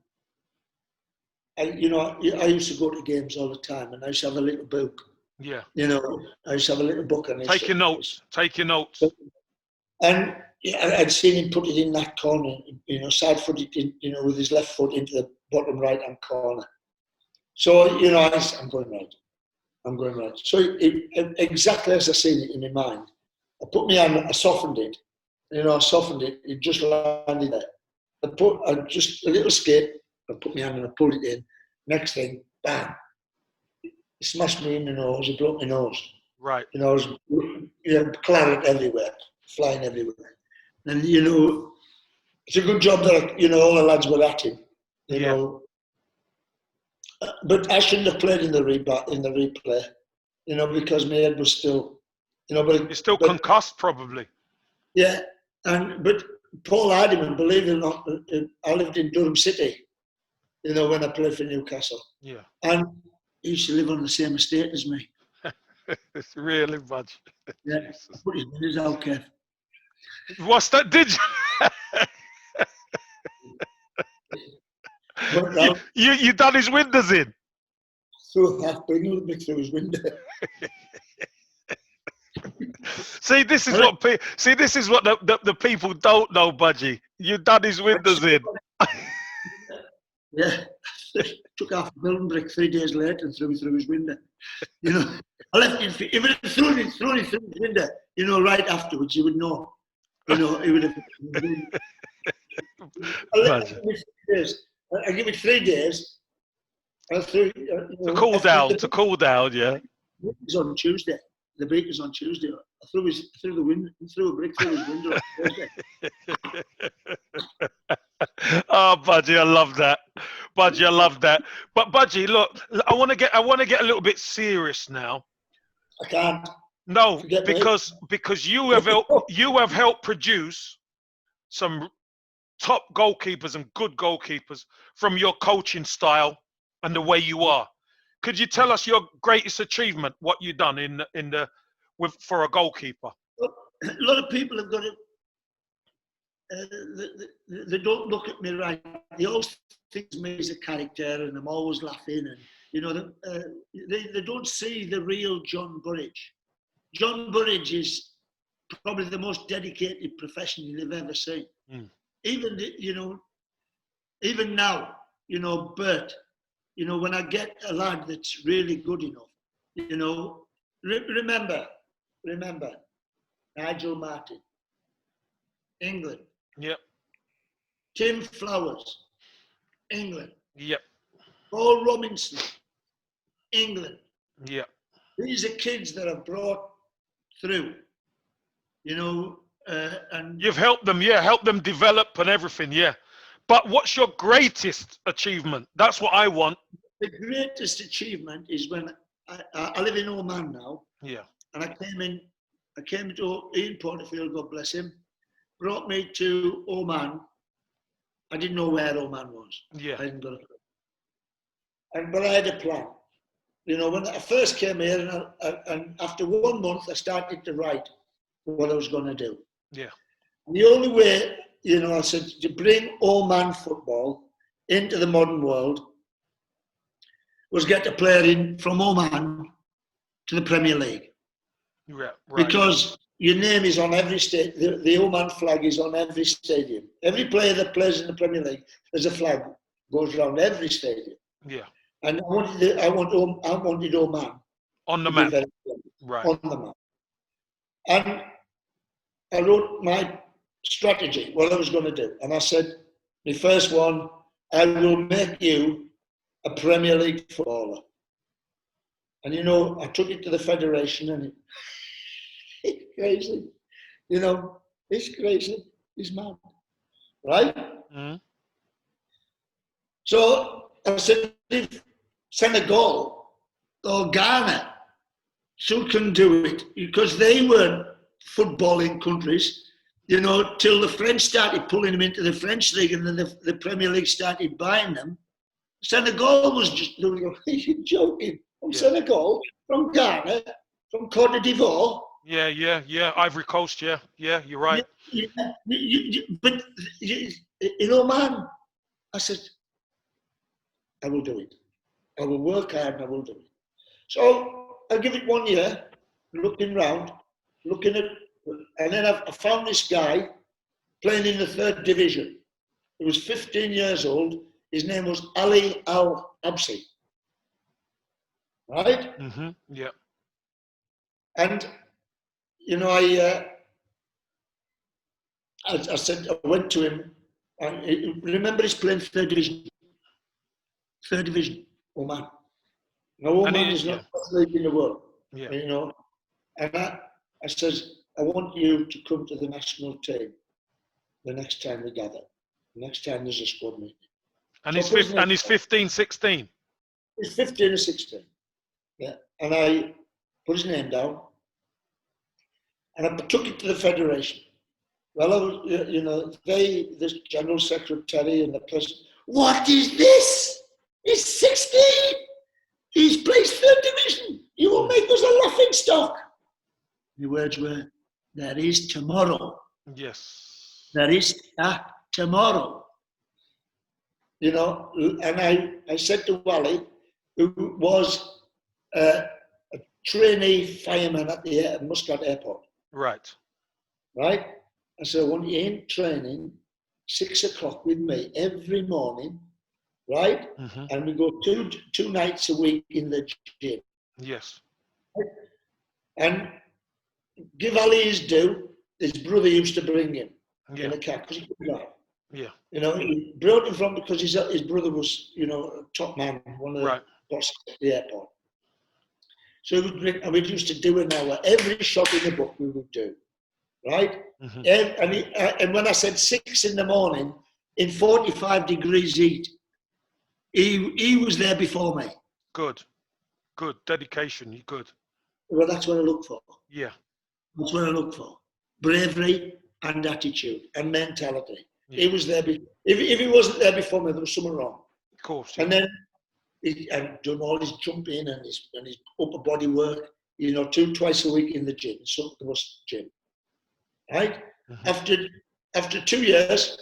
and you know, I used to go to games all the time, and I used to have a little book. Yeah. You know, I used to have a little book, and Take your notes. Take your notes. And yeah, I'd seen him put it in that corner, you know, side footed, you know, with his left foot into the bottom right hand corner. So, you know, I'm going right. I'm going right. So exactly as I seen it in my mind, I put my hand, I softened it. You know, I softened it. It just landed there. I just a little skip. I put my hand and I pulled it in. Next thing, bam! It smashed me in the nose. It broke my nose. Right. You know, I was, you know, claret everywhere, flying everywhere. And you know, it's a good job that you know all the lads were at him. You know. But I shouldn't have played in the replay, you know, because my head was still, you know. But you're still concussed, probably. Yeah, but Paul Hardiman, believe it or not, I lived in Durham City, you know, when I played for Newcastle. Yeah. And he used to live on the same estate as me. It's really, Budge. Yeah. I put his windows out, Kev. What's that? Did you? You done his windows in? Threw a half big little bit through his window. See, this is what the people don't know, Budgie. You done his windows in. Yeah, took half a building brick 3 days later and threw it through his window. You know, I left it. If it threw it through his window, you know, right afterwards, you would know. You know, he would have. I give it 3 days. I threw, to cool down, yeah. It was on Tuesday. The break was on Tuesday. I threw a brick through his window. Oh, Budgie, I love that. Budgie, I love that. But Budgie, look, I want to get a little bit serious now. I can't. No, because you have helped produce some top goalkeepers and good goalkeepers from your coaching style and the way you are. Could you tell us your greatest achievement, what you've done for a goalkeeper? A lot of people have got it. They don't look at me right. They always think of me as a character, and I'm always laughing. And you know, they don't see the real John Burridge. John Burridge is probably the most dedicated professional they've ever seen. Mm. Even now, you know, Bert. You know, when I get a lad that's really good enough, you know, remember, Nigel Martin, England. Yep. Tim Flowers, England. Yep. Paul Robinson, England. Yep. These are kids that are brought through, you know, and you've helped them develop and everything, yeah. But what's your greatest achievement? That's what I want. The greatest achievement is when I live in Oman now. Yeah. And I came to Ian Porterfield, God bless him, brought me to Oman. I didn't know where Oman was. Yeah. I didn't got a clue. But I had a plan. You know, when I first came here, and after 1 month, I started to write what I was going to do. Yeah. And the only way, you know, I said, to bring Oman football into the modern world was get a player in from Oman to the Premier League. Yeah, right. Because your name is on every stadium. The Oman flag is on every stadium. Every player that plays in the Premier League, there's a flag goes around every stadium. Yeah. And I wanted Oman on the map. Right. On the map. And I wrote my strategy, what I was going to do. And I said, my first one, I will make you a Premier League footballer. And, you know, I took it to the Federation and it's crazy. You know, it's crazy. It's mad. Right? Mm-hmm. So I said, if Senegal or Ghana still can do it, because they weren't footballing countries, you know, till the French started pulling them into the French league and then the Premier League started buying them. Senegal was just, you're joking. From Senegal, from Ghana, from Cote d'Ivoire. Yeah. Ivory Coast, yeah, you're right. But in Oman, I said, I will do it. I will work hard and I will do it. So I give it 1 year, looking round, looking at, and then I found this guy playing in the 3rd division. He was 15 years old. His name was Ali Al-Absi. Right? Mm-hmm. Yeah. And, you know, I said, I went to him, and remember he's playing 3rd division. 3rd division, Oman. Now, Oman is not the best league in the world, you know. And I says, I want you to come to the national team the next time we gather. The next time there's a squad meeting. And So he's 15, 16. He's 15 or 16. Yeah. And I put his name down. And I took it to the federation. Well, I was, you know, the general secretary and the president, what is this? He's 16. He's plays 3rd division. You will make us a laughing stock. The words were, there is tomorrow. Yes. There is tomorrow. You know, and I said to Wally, who was a trainee fireman at the Muscat Airport. Right. Right? I said, I want you in training 6 o'clock with me every morning, right? Mm-hmm. And we go two nights a week in the gym. Yes. And give Ali his due, his brother used to bring him in a car because he couldn't drive. Yeah. You know, he brought him from because his brother was, you know, a top man, one of the bosses at the airport. So we would bring, and we used to do an hour. Every shot in the book we would do, right? Mm-hmm. And when I said 6 in the morning, in 45 degrees heat, he was there before me. Good. Dedication. You good. Well, that's what I look for. Yeah. That's what I look for. Bravery and attitude and mentality. Yeah. He was there. If he wasn't there before me, there was something wrong. Of course. And then I've done all his jumping and his upper body work, you know, twice a week in the gym, Sumpter's gym. Right? Mm-hmm. After 2 years,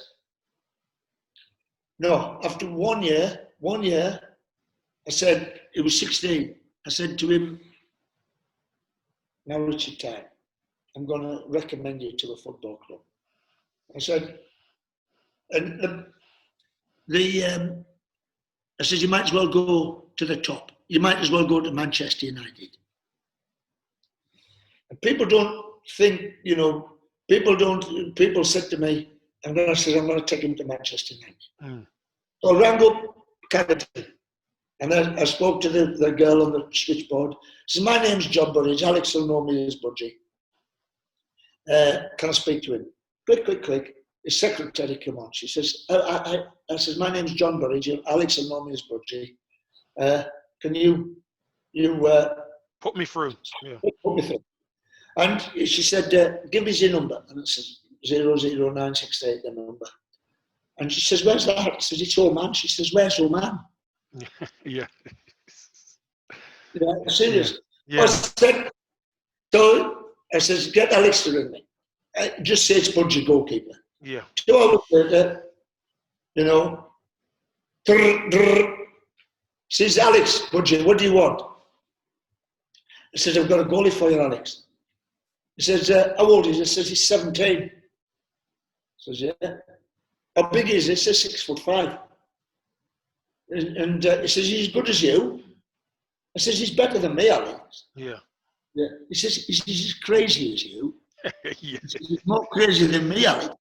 no, after 1 year, I said, he was 16. I said to him, now it's your time. I'm going to recommend you to a football club. I said, and I said, you might as well go to the top. You might as well go to Manchester United. And people don't think, you know, people said to me, and then I said, I'm going to take him to Manchester United. So I rang up Kennedy, and I spoke to the girl on the switchboard. She said, my name's John Burridge. Alex will know me as Budgie. Can I speak to him? Click. His secretary came on. She says, I says, my name's John Burridge. Alex will know me as Budgie. Can you put me through? Yeah. Put me through. And she said, give us your number. And it says 00968, the number. And she says, where's that? I says, it's Oman. She says, where's Oman? Yeah. Yeah, serious. Yeah. I says, get Alex to ring me. Just say it's Budgie, goalkeeper. Yeah. 2 hours later, you know, says, Alex, Budgie, what do you want? I says, I've got a goalie for you, Alex. He says, how old is he? I says, he's 17. I says, yeah. How big is he? He says, 6'5". And he says, he's as good as you. I says, he's better than me, Alex. Yeah. Yeah. He says, he's as crazy as you. Yeah. He says, he's more crazy than me, Alex.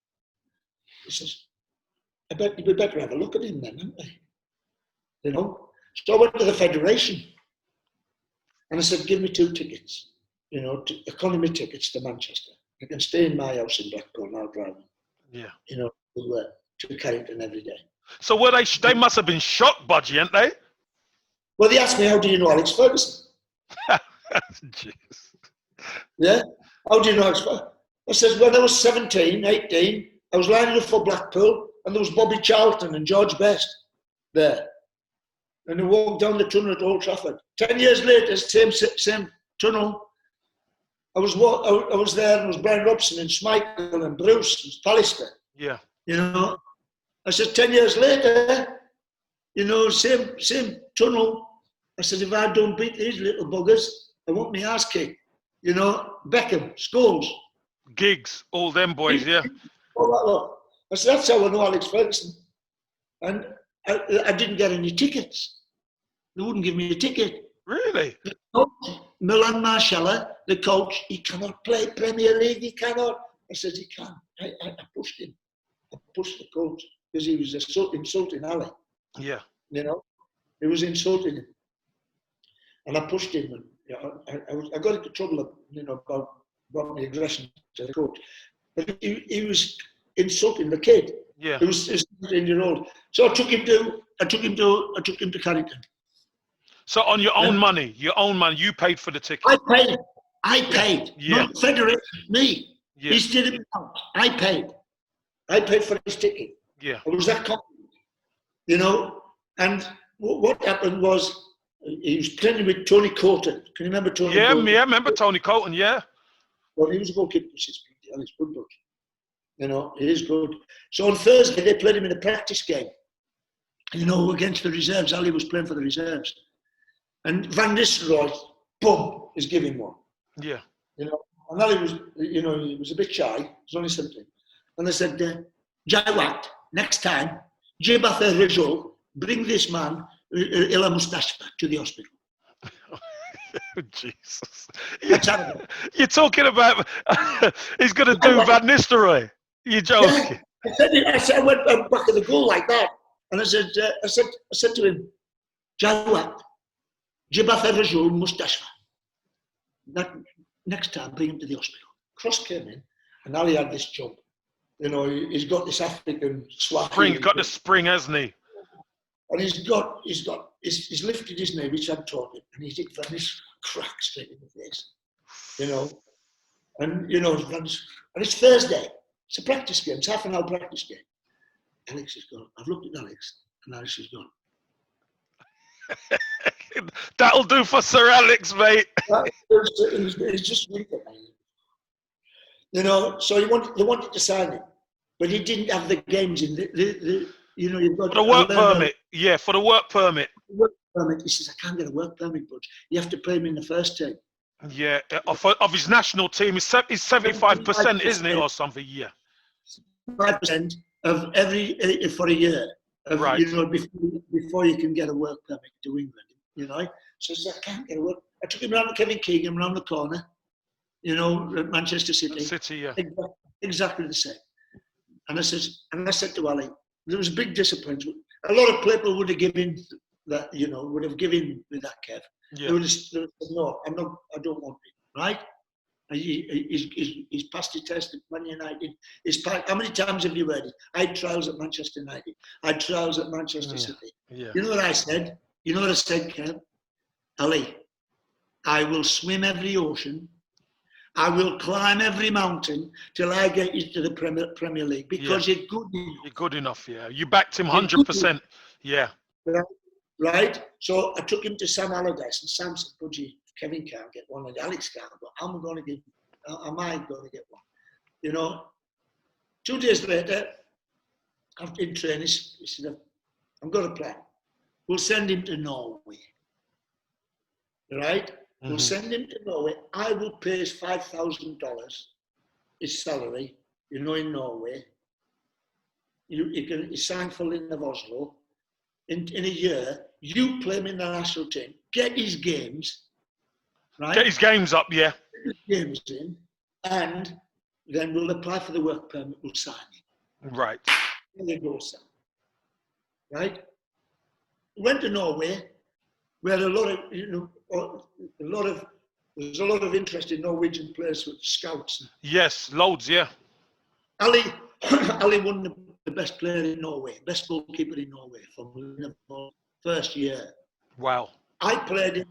He says, I bet we better have a look at him then, hadn't we? You know? So I went to the federation. And I said, give me 2 tickets, you know, economy tickets to Manchester. I can stay in my house in Blackpool and I'll drive them. Yeah. You know, to Carrington every day. So were they must have been shocked, Budgie, ain't they? Well, they asked me, how do you know Alex Ferguson? Jeez. Yeah? How do you know Alex Ferguson? I said, when I was 17, 18, I was lining up for Blackpool and there was Bobby Charlton and George Best there. And they walked down the tunnel at Old Trafford. 10 years later, same tunnel. I was there and it was Brian Robson and Schmeichel and Bruce and Pallister. Yeah. You know? I said, 10 years later, you know, same tunnel. I said, if I don't beat these little buggers, I want my ass kicked. You know, Beckham, Scholes. Giggs, all them boys, yeah. All that lot. I said, that's how I know Alex Ferguson. And I didn't get any tickets. They wouldn't give me a ticket. Really? The coach, Milan Marshalla, the coach, he cannot play Premier League, he cannot. I said, he can. I pushed him. I pushed the coach because he was insulting Ali. Yeah. You know, he was insulting him. And I pushed him. And, you know, I got into trouble, you know, about my aggression to the coach. But he was insulting the kid. Yeah. He was 17-year-old. So I took him to Carrington. So on your own money, you paid for the ticket. I paid. Yeah. Not Federation, me. Yeah. He's did it out. I paid for his ticket. Yeah. I was that confident, you know. And what happened was he was training with Tony Coulton. Can you remember Tony? Yeah, Coulton? yeah, remember Tony Coulton? Yeah. Well, he was a goalkeeper since and he's good, you know, he is good. So on Thursday they played him in a practice game, you know, against the reserves. Ali was playing for the reserves, and Van Nistelrooy, boom, is giving one. Yeah. You know, and Ali was, you know, he was a bit shy. He was only 17, and they said, Jawat, next time, Jibatha Rizal, bring this man Ila Mustashfa to the hospital. Jesus. You're talking about he's going to do Van Nistelrooy. You're joking. Yeah. I went back at the goal like that. And I said to him, Jawad, Jibatha Rajul Mustashfa. Next time, bring him to the hospital. Cross came in, and now he had this jump. You know, he's got this African swag. Spring, got the spring, hasn't he? And he's lifted his knee, which I'd taught him, and he's hit Van this crack straight in the face. You know, and you know, and it's Thursday. It's a practice game. It's half an hour practice game. Alex is gone. I've looked at Alex, and Alex is gone. That'll do for Sir Alex, mate. He's just weak, you know. So they wanted to sign him, but he didn't have the games in the you know, you've got for the work permit. Yeah, for the work permit. Work permit. He says, I can't get a work permit, Budge. You have to play him in the first team. Yeah, of his national team, it's 75%, isn't it, or something? Yeah. 5% of every for a year. Right. You know, before you can get a work permit to England. You know, so he says, I can't get a work. I took him round to Kevin Keegan, round the corner. You know, at Manchester City. City, yeah. Exactly the same. And I said to Ali, there was a big disappointment. A lot of people would have given that, you know, would have given with that, Kev. Yeah. They would have said, no, I don't want it, right? He's passed his test at Man United. How many times have you heard it? I had trials at Manchester United. I had trials at Manchester City. Yeah. You know what I said? You know what I said, Kev? Ali, I will swim every ocean. I will climb every mountain till I get you to the Premier League because you're good enough. You're good enough, yeah. You backed him 100%. Yeah. Right? So I took him to Sam Allardyce, and Sam said, Budgie, Kevin can't get one and Alex can't, but am I going to get one? You know, 2 days later, after in training, he said, I've got a plan. We'll send him to Norway. Right? We'll send him to Norway. I will pay his $5,000, his salary, you know, in Norway. He signed for Lynn of Oslo. In a year, you play him in the national team, get his games, right? Get his games up, yeah. Get his games in, and then we'll apply for the work permit, we'll sign him. Right. There you go, Sam. Right? Went to Norway, where a lot of, you know, there's a lot of interest in Norwegian players with scouts. Yes, loads, yeah. Ali won the best player in Norway, best goalkeeper in Norway from the first year. Wow. I played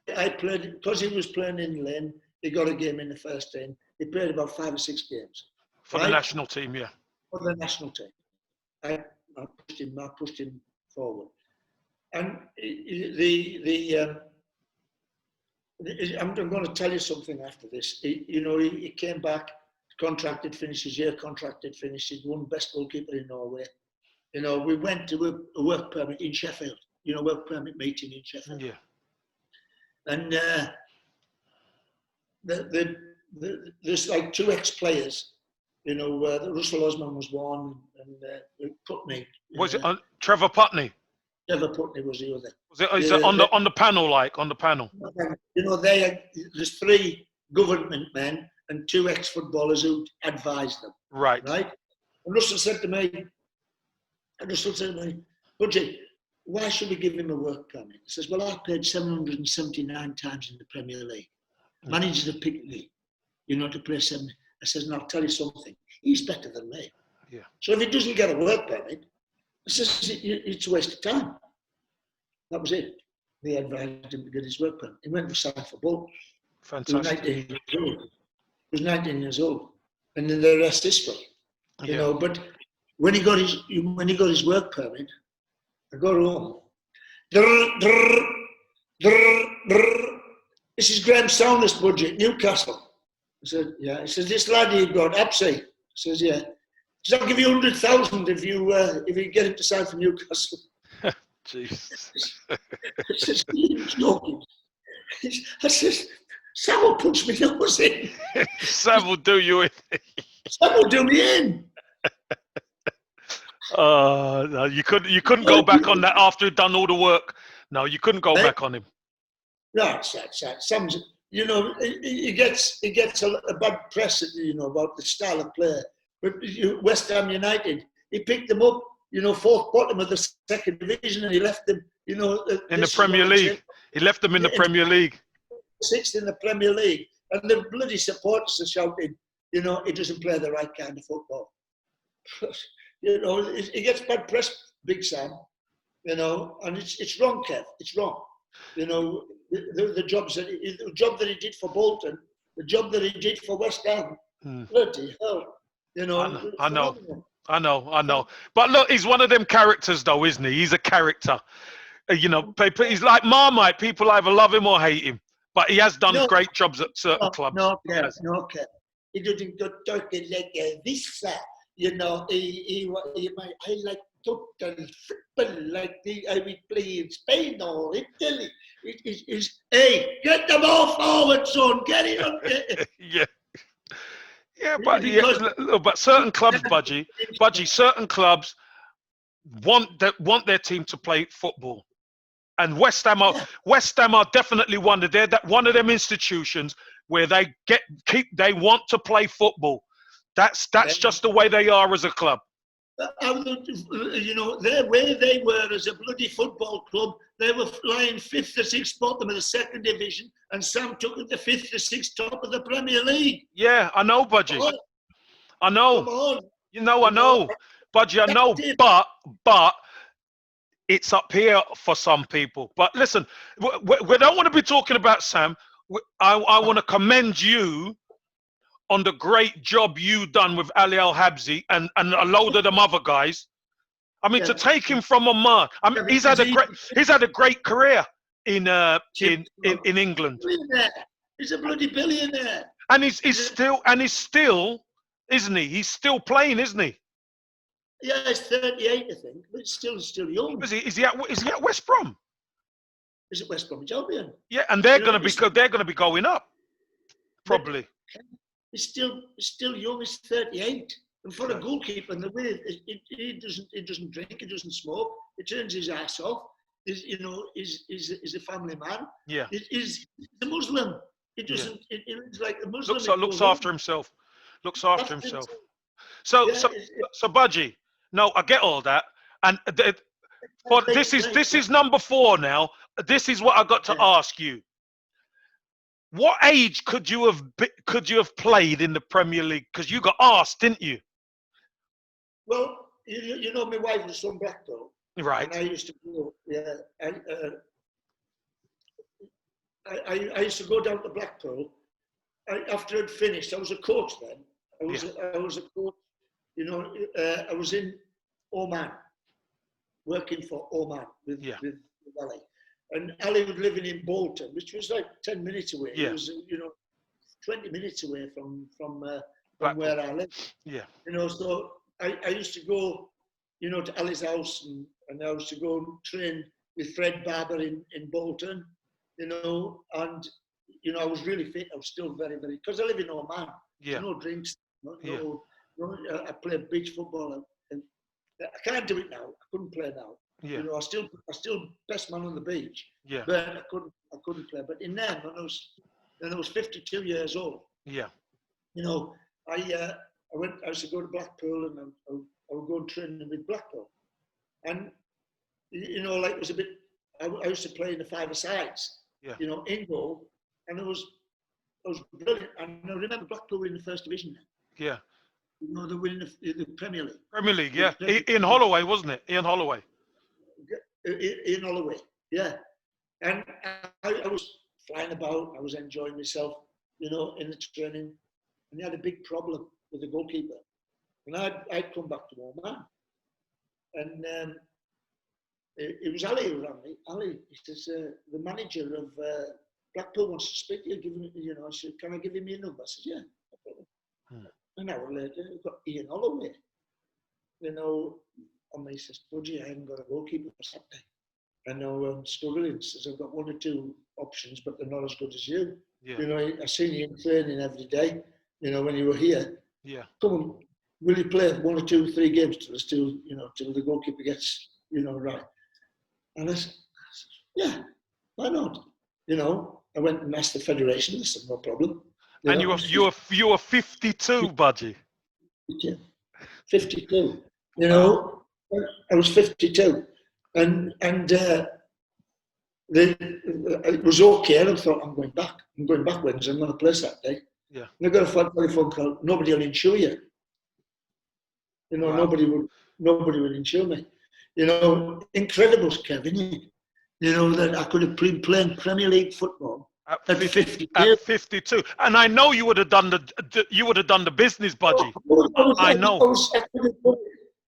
because he was playing in Lynn. He got a game in the first team. He played about 5 or 6 games for the national team, yeah. For the national team, I pushed him forward, and I'm going to tell you something after this. He came back, contracted, finished his year, contracted, finished. He won best goalkeeper in Norway. You know, we went to a work permit in Sheffield. You know, work permit meeting in Sheffield. Yeah. And there's like 2 ex-players. You know, Russell Osman was one, and Putney. Was it Trevor Putney? Trevor Putney was the other. Was it? Is it on the panel? Like on the panel? You know, there's 3 government men and 2 ex-footballers who advised them. Right. Right. And Russell said to me, Budgie, why should we give him a work permit? He says, well, I played 779 times in the Premier League. Managers have picked me, you know, to play 7. I says, and I'll tell you something, he's better than me. Yeah. So if he doesn't get a work permit, I says, it's a waste of time. That was it. They advised him to get his work permit. He went to sign for Bolton. Fantastic. He was 19 years old. And then the rest is history. You know, but when he got his work permit, I got home. This is Graham Sounders budget, Newcastle. I said, yeah. He says, this lad you've got, Apsey. I says, yeah. He says, I'll give you 100,000 if you get him to sign for Newcastle. Jesus. I says, you're joking. I says, Sam will punch me nose in. Sam will do you in. Sam will do me in. No, you couldn't go back on that after he'd done all the work. No, you couldn't go back on him. No, Sam's, you know, he gets a bad press, you know, about the style of play. But West Ham United, he picked them up, you know, 4th bottom of the 2nd division, and he left them, you know, in the Premier League. He left them in the Premier League. 6th in the Premier League, and the bloody supporters are shouting, you know, he doesn't play the right kind of football. You know, he gets bad press, Big Sam. You know, and it's wrong, Kev. It's wrong. You know, the job that he did for Bolton, the job that he did for West Ham. Bloody hell. You know. I know. But look, he's one of them characters, though, isn't he? He's a character. You know, he's like Marmite. People either love him or hate him. But he has done great jobs at certain clubs. No, Kev. He doesn't go talking like this. You know, I like total football like I would play in Spain or Italy. Hey, get the ball forward, son. Get it on. Yeah, but certain clubs, Budgie, certain clubs want their team to play football, and West Ham are definitely one of them institutions where they want to play football. That's just the way they are as a club. You know, where they were as a bloody football club, they were flying 5th or 6th bottom of the 2nd division, and Sam took it the 5th or 6th top of the Premier League. Yeah, I know, Budgie. I know. Come on. You know, I know. Budgie, I know. But it's up here for some people. But listen, we don't want to be talking about Sam. I want to commend you on the great job you done with Ali Al-Habsi and a load of them other guys. I mean, to take him from Oman. I mean, he's had a great career in England. He's a bloody billionaire. And he's still, isn't he? He's still playing, isn't he? Yeah, he's 38, I think, but he's still young. Is he at West Brom? Is it West Bromwich Albion? Yeah, and they're going to be going up, probably. He's still young. He's 38, and for a goalkeeper, and the way he doesn't drink, he doesn't smoke, he turns his ass off. He's a family man. Yeah. He's a Muslim. He doesn't. He lives like a Muslim. Looks after himself. So Budgie. No, I get all that, and this is number 4 now. This is what I got to ask you. What age could you have played in the Premier League? Because you got asked, didn't you? Well, you know, my wife was from Blackpool, right? And I used to go. Yeah, I used to go down to Blackpool. After I'd finished, I was a coach then. I was a coach. You know, I was in Oman, working for Oman with Ali. And Ali was living in Bolton, which was like 10 minutes away. Yeah. It was, 20 minutes away from where I live. Yeah. So I used to go you know, to Ali's house, and I used to go and train with Fred Barber in Bolton, you know, and, you know, I was really fit. I was still very, very, because I live in Oman. Yeah. There's no drinks, Yeah. I played beach football, and I can't do it now. I couldn't play now. Yeah. You know, I still best man on the beach. Yeah. But I couldn't play. But in then, when I was 52 years old, Yeah. you know, I used to go to Blackpool, and I would go and train with Blackpool, and you know, like it was a bit. I used to play in the five-a-sides, Yeah. you know, in goal, and it was brilliant. And I remember Blackpool were in the first division then. Yeah. You know, they were in the Premier League. Premier League, yeah. Ian Holloway, wasn't it? Ian Holloway. Ian Holloway, yeah. And I was flying about. I was enjoying myself, you know, in the training. And he had a big problem with the goalkeeper. And I'd come back to Oman. And it was Ali who rang me. Ali, he says, the manager of Blackpool wants to speak to you. You know, I said, can I give him your number? I said, yeah, no problem. An hour later, we've got Ian Holloway. You know, and he says, Budgie, I haven't got a goalkeeper for Saturday. I know I'm struggling. He says, I've got one or two options, but they're not as good as you. Yeah. You know, I seen you in training every day, you know, when you were here. Yeah. Come on, will you play 1 or 2, 3 games till the goalkeeper gets, you know, right? And I said, yeah, why not? You know, I went and asked the federation. They said, no problem. And you were 52, Budgie. 52. You know, I was 52, and it was okay. And I thought, I'm going back. Wednesday. I'm going to play Saturday. Yeah. And I got a telephone call. Nobody will insure you. You know, wow. nobody would insure me. You know, incredible, Kevin. You know, that I could have been playing Premier League football at 52. At 52, and I know you would have done the business, Budgie. I know.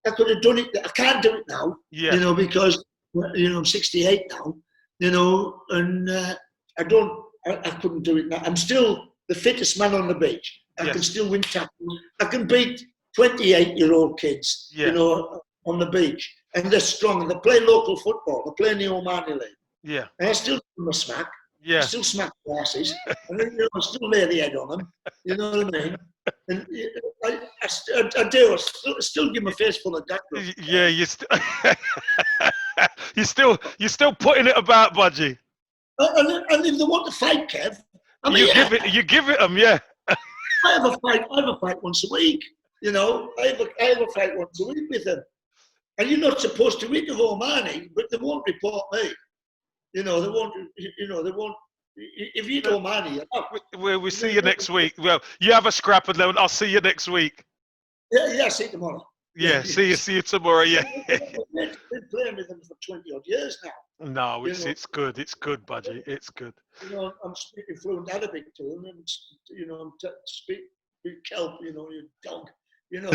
I could have done it. I can't do it now. Yeah. You know, because you know I'm 68 now. You know, and I couldn't do it now. I'm still the fittest man on the beach. I can still win tackles. I can beat 28-year-old kids. Yeah. You know, on the beach, and they're strong. And they play local football. They play in the Omani League. Yeah. And I still do my smack. Yeah. I still smack glasses, and then, you know, I still lay the head on them. You know what I mean? And I do. I still give my face full of that. Yeah, you're still putting it about, Budgie. And if they want to fight, Kev, I mean, you give it them, yeah. I have a fight once a week. You know, I have a fight once a week with them. And you're not supposed to win of Omani, but they won't report me. You know, they won't. You know, they won't. If you don't Omani, we'll see you next week. Well, you have a scrap, and then I'll see you next week. Yeah, see you tomorrow. Yeah, see you tomorrow. Yeah. I've been playing with them for 20 odd years now. No, it's good. It's good, Budgie. It's good. You know, I'm speaking fluent Arabic to them, and you know, I'm speak kelp. You know, you dog. You know,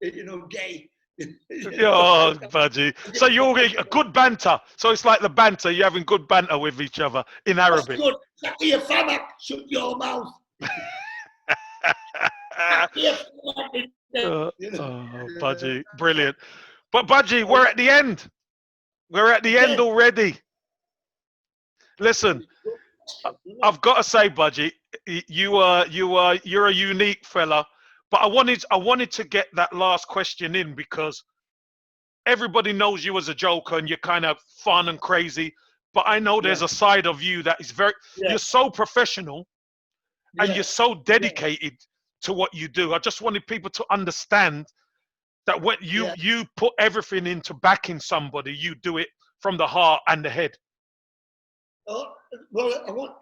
you know, gay. Oh, Budgie. So you're a good banter. So it's like the banter. You're having good banter with each other in Arabic. That's good. Shut your mouth. Budgie, brilliant. But Budgie, we're at the end. We're at the end already. Listen, I've got to say, Budgie, you're a unique fella. But I wanted to get that last question in because everybody knows you as a joker and you're kind of fun and crazy. But I know there's a side of you that is you're so professional and you're so dedicated to what you do. I just wanted people to understand that when you put everything into backing somebody, you do it from the heart and the head. Oh, well,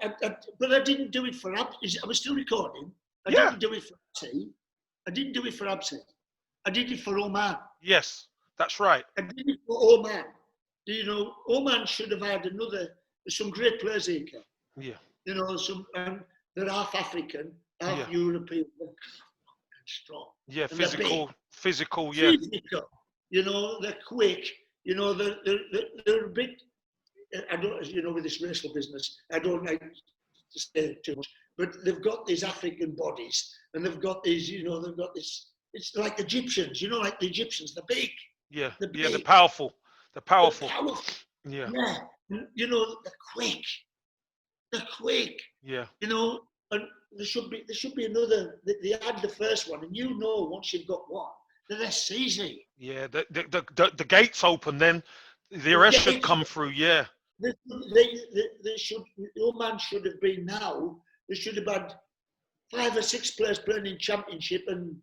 but I didn't do it for I was still recording. I didn't do it for T. I didn't do it for Absent. I did it for Oman. Yes, that's right. I did it for Oman. You know, Oman should have had some great players here. Yeah. You know, they're half African, half European, strong. Yeah, physical, yeah. Physical. You know, they're quick. You know, they're a bit. I don't, you know, with this racial business, I don't like to say too much. But they've got these African bodies, and they've got these, you know, they've got this it's like Egyptians, you know, like the Egyptians, the big. Yeah, The yeah, they're big. powerful. They're They're powerful. powerful. Yeah, Yeah. You know, they're quick. They're quick. yeah. You know, and there should be another. They had the first one, and you know, once you've got one, the rest's easy. Yeah, the gates open, then the rest should come through. Yeah. They should. The old man should have been now. They should have had 5 or 6 players playing in championship, and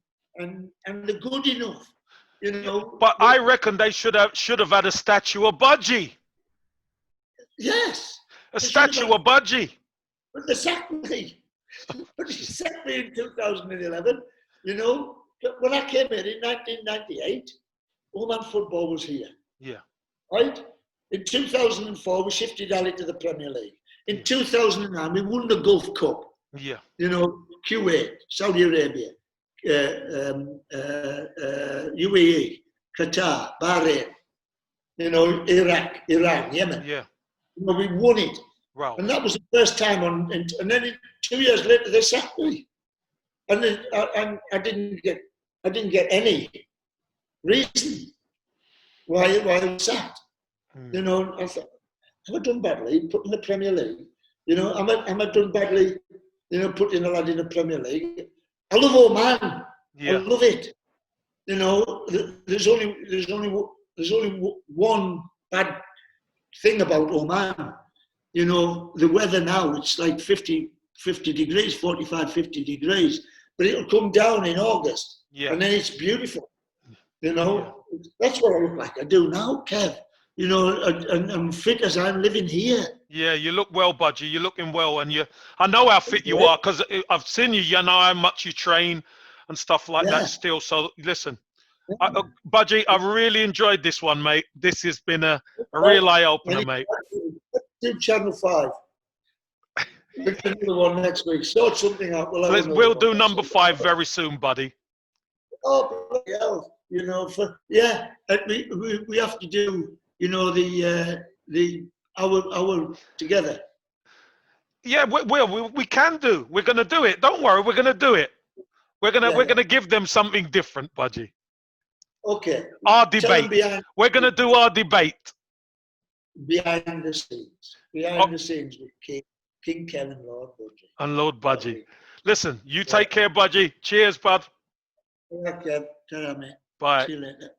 they're good enough. You know. But I reckon they should have had a statue of Budgie. Yes. A statue of Budgie. But they sacked me. But they sacked me in 2011. You know, when I came in 1998, Oman football was here. Yeah. Right? In 2004, we shifted Ali to the Premier League. In 2009, we won the Gulf Cup. Yeah. You know, Kuwait, Saudi Arabia, UAE, Qatar, Bahrain, you know, Iraq, Iran, Yemen. Yeah. You know, we won it. Wow. And that was the first time and then 2 years later they sacked me. And then I didn't get any reason why I was sacked. You know, I thought, have I done badly put in the Premier League? You know, am I done badly, you know, putting a lad in the Premier League? I love Oman. Yeah. I love it. You know, there's only one bad thing about Oman. You know, the weather now, it's like 50 degrees, 45, 50 degrees. But it'll come down in August. Yeah. And then it's beautiful. You know, that's what I look like. I do now, Kev. You know, and I'm fit as I'm living here. Yeah, you look well, Budgie. You're looking well, and I know how fit you are because I've seen you. You know how much you train and stuff like that still. So listen, Budgie, I've really enjoyed this one, mate. This has been a real eye opener, mate. Do Channel 5. We'll do another one next week. Sort something out. We'll do number 5 very soon, buddy. Oh, bloody hell. You know, we have to do, you know, the hour together. Yeah, we can do. We're gonna do it. Don't worry, we're gonna do it. We're gonna give them something different, Budgie. Okay. Our debate. We're gonna do our debate. Behind the scenes. Behind the scenes with King Ken and Lord Budgie. And Lord Budgie. Listen, you take care, Budgie. Cheers, bud. Okay. Ta-ra, mate. Bye. See you later.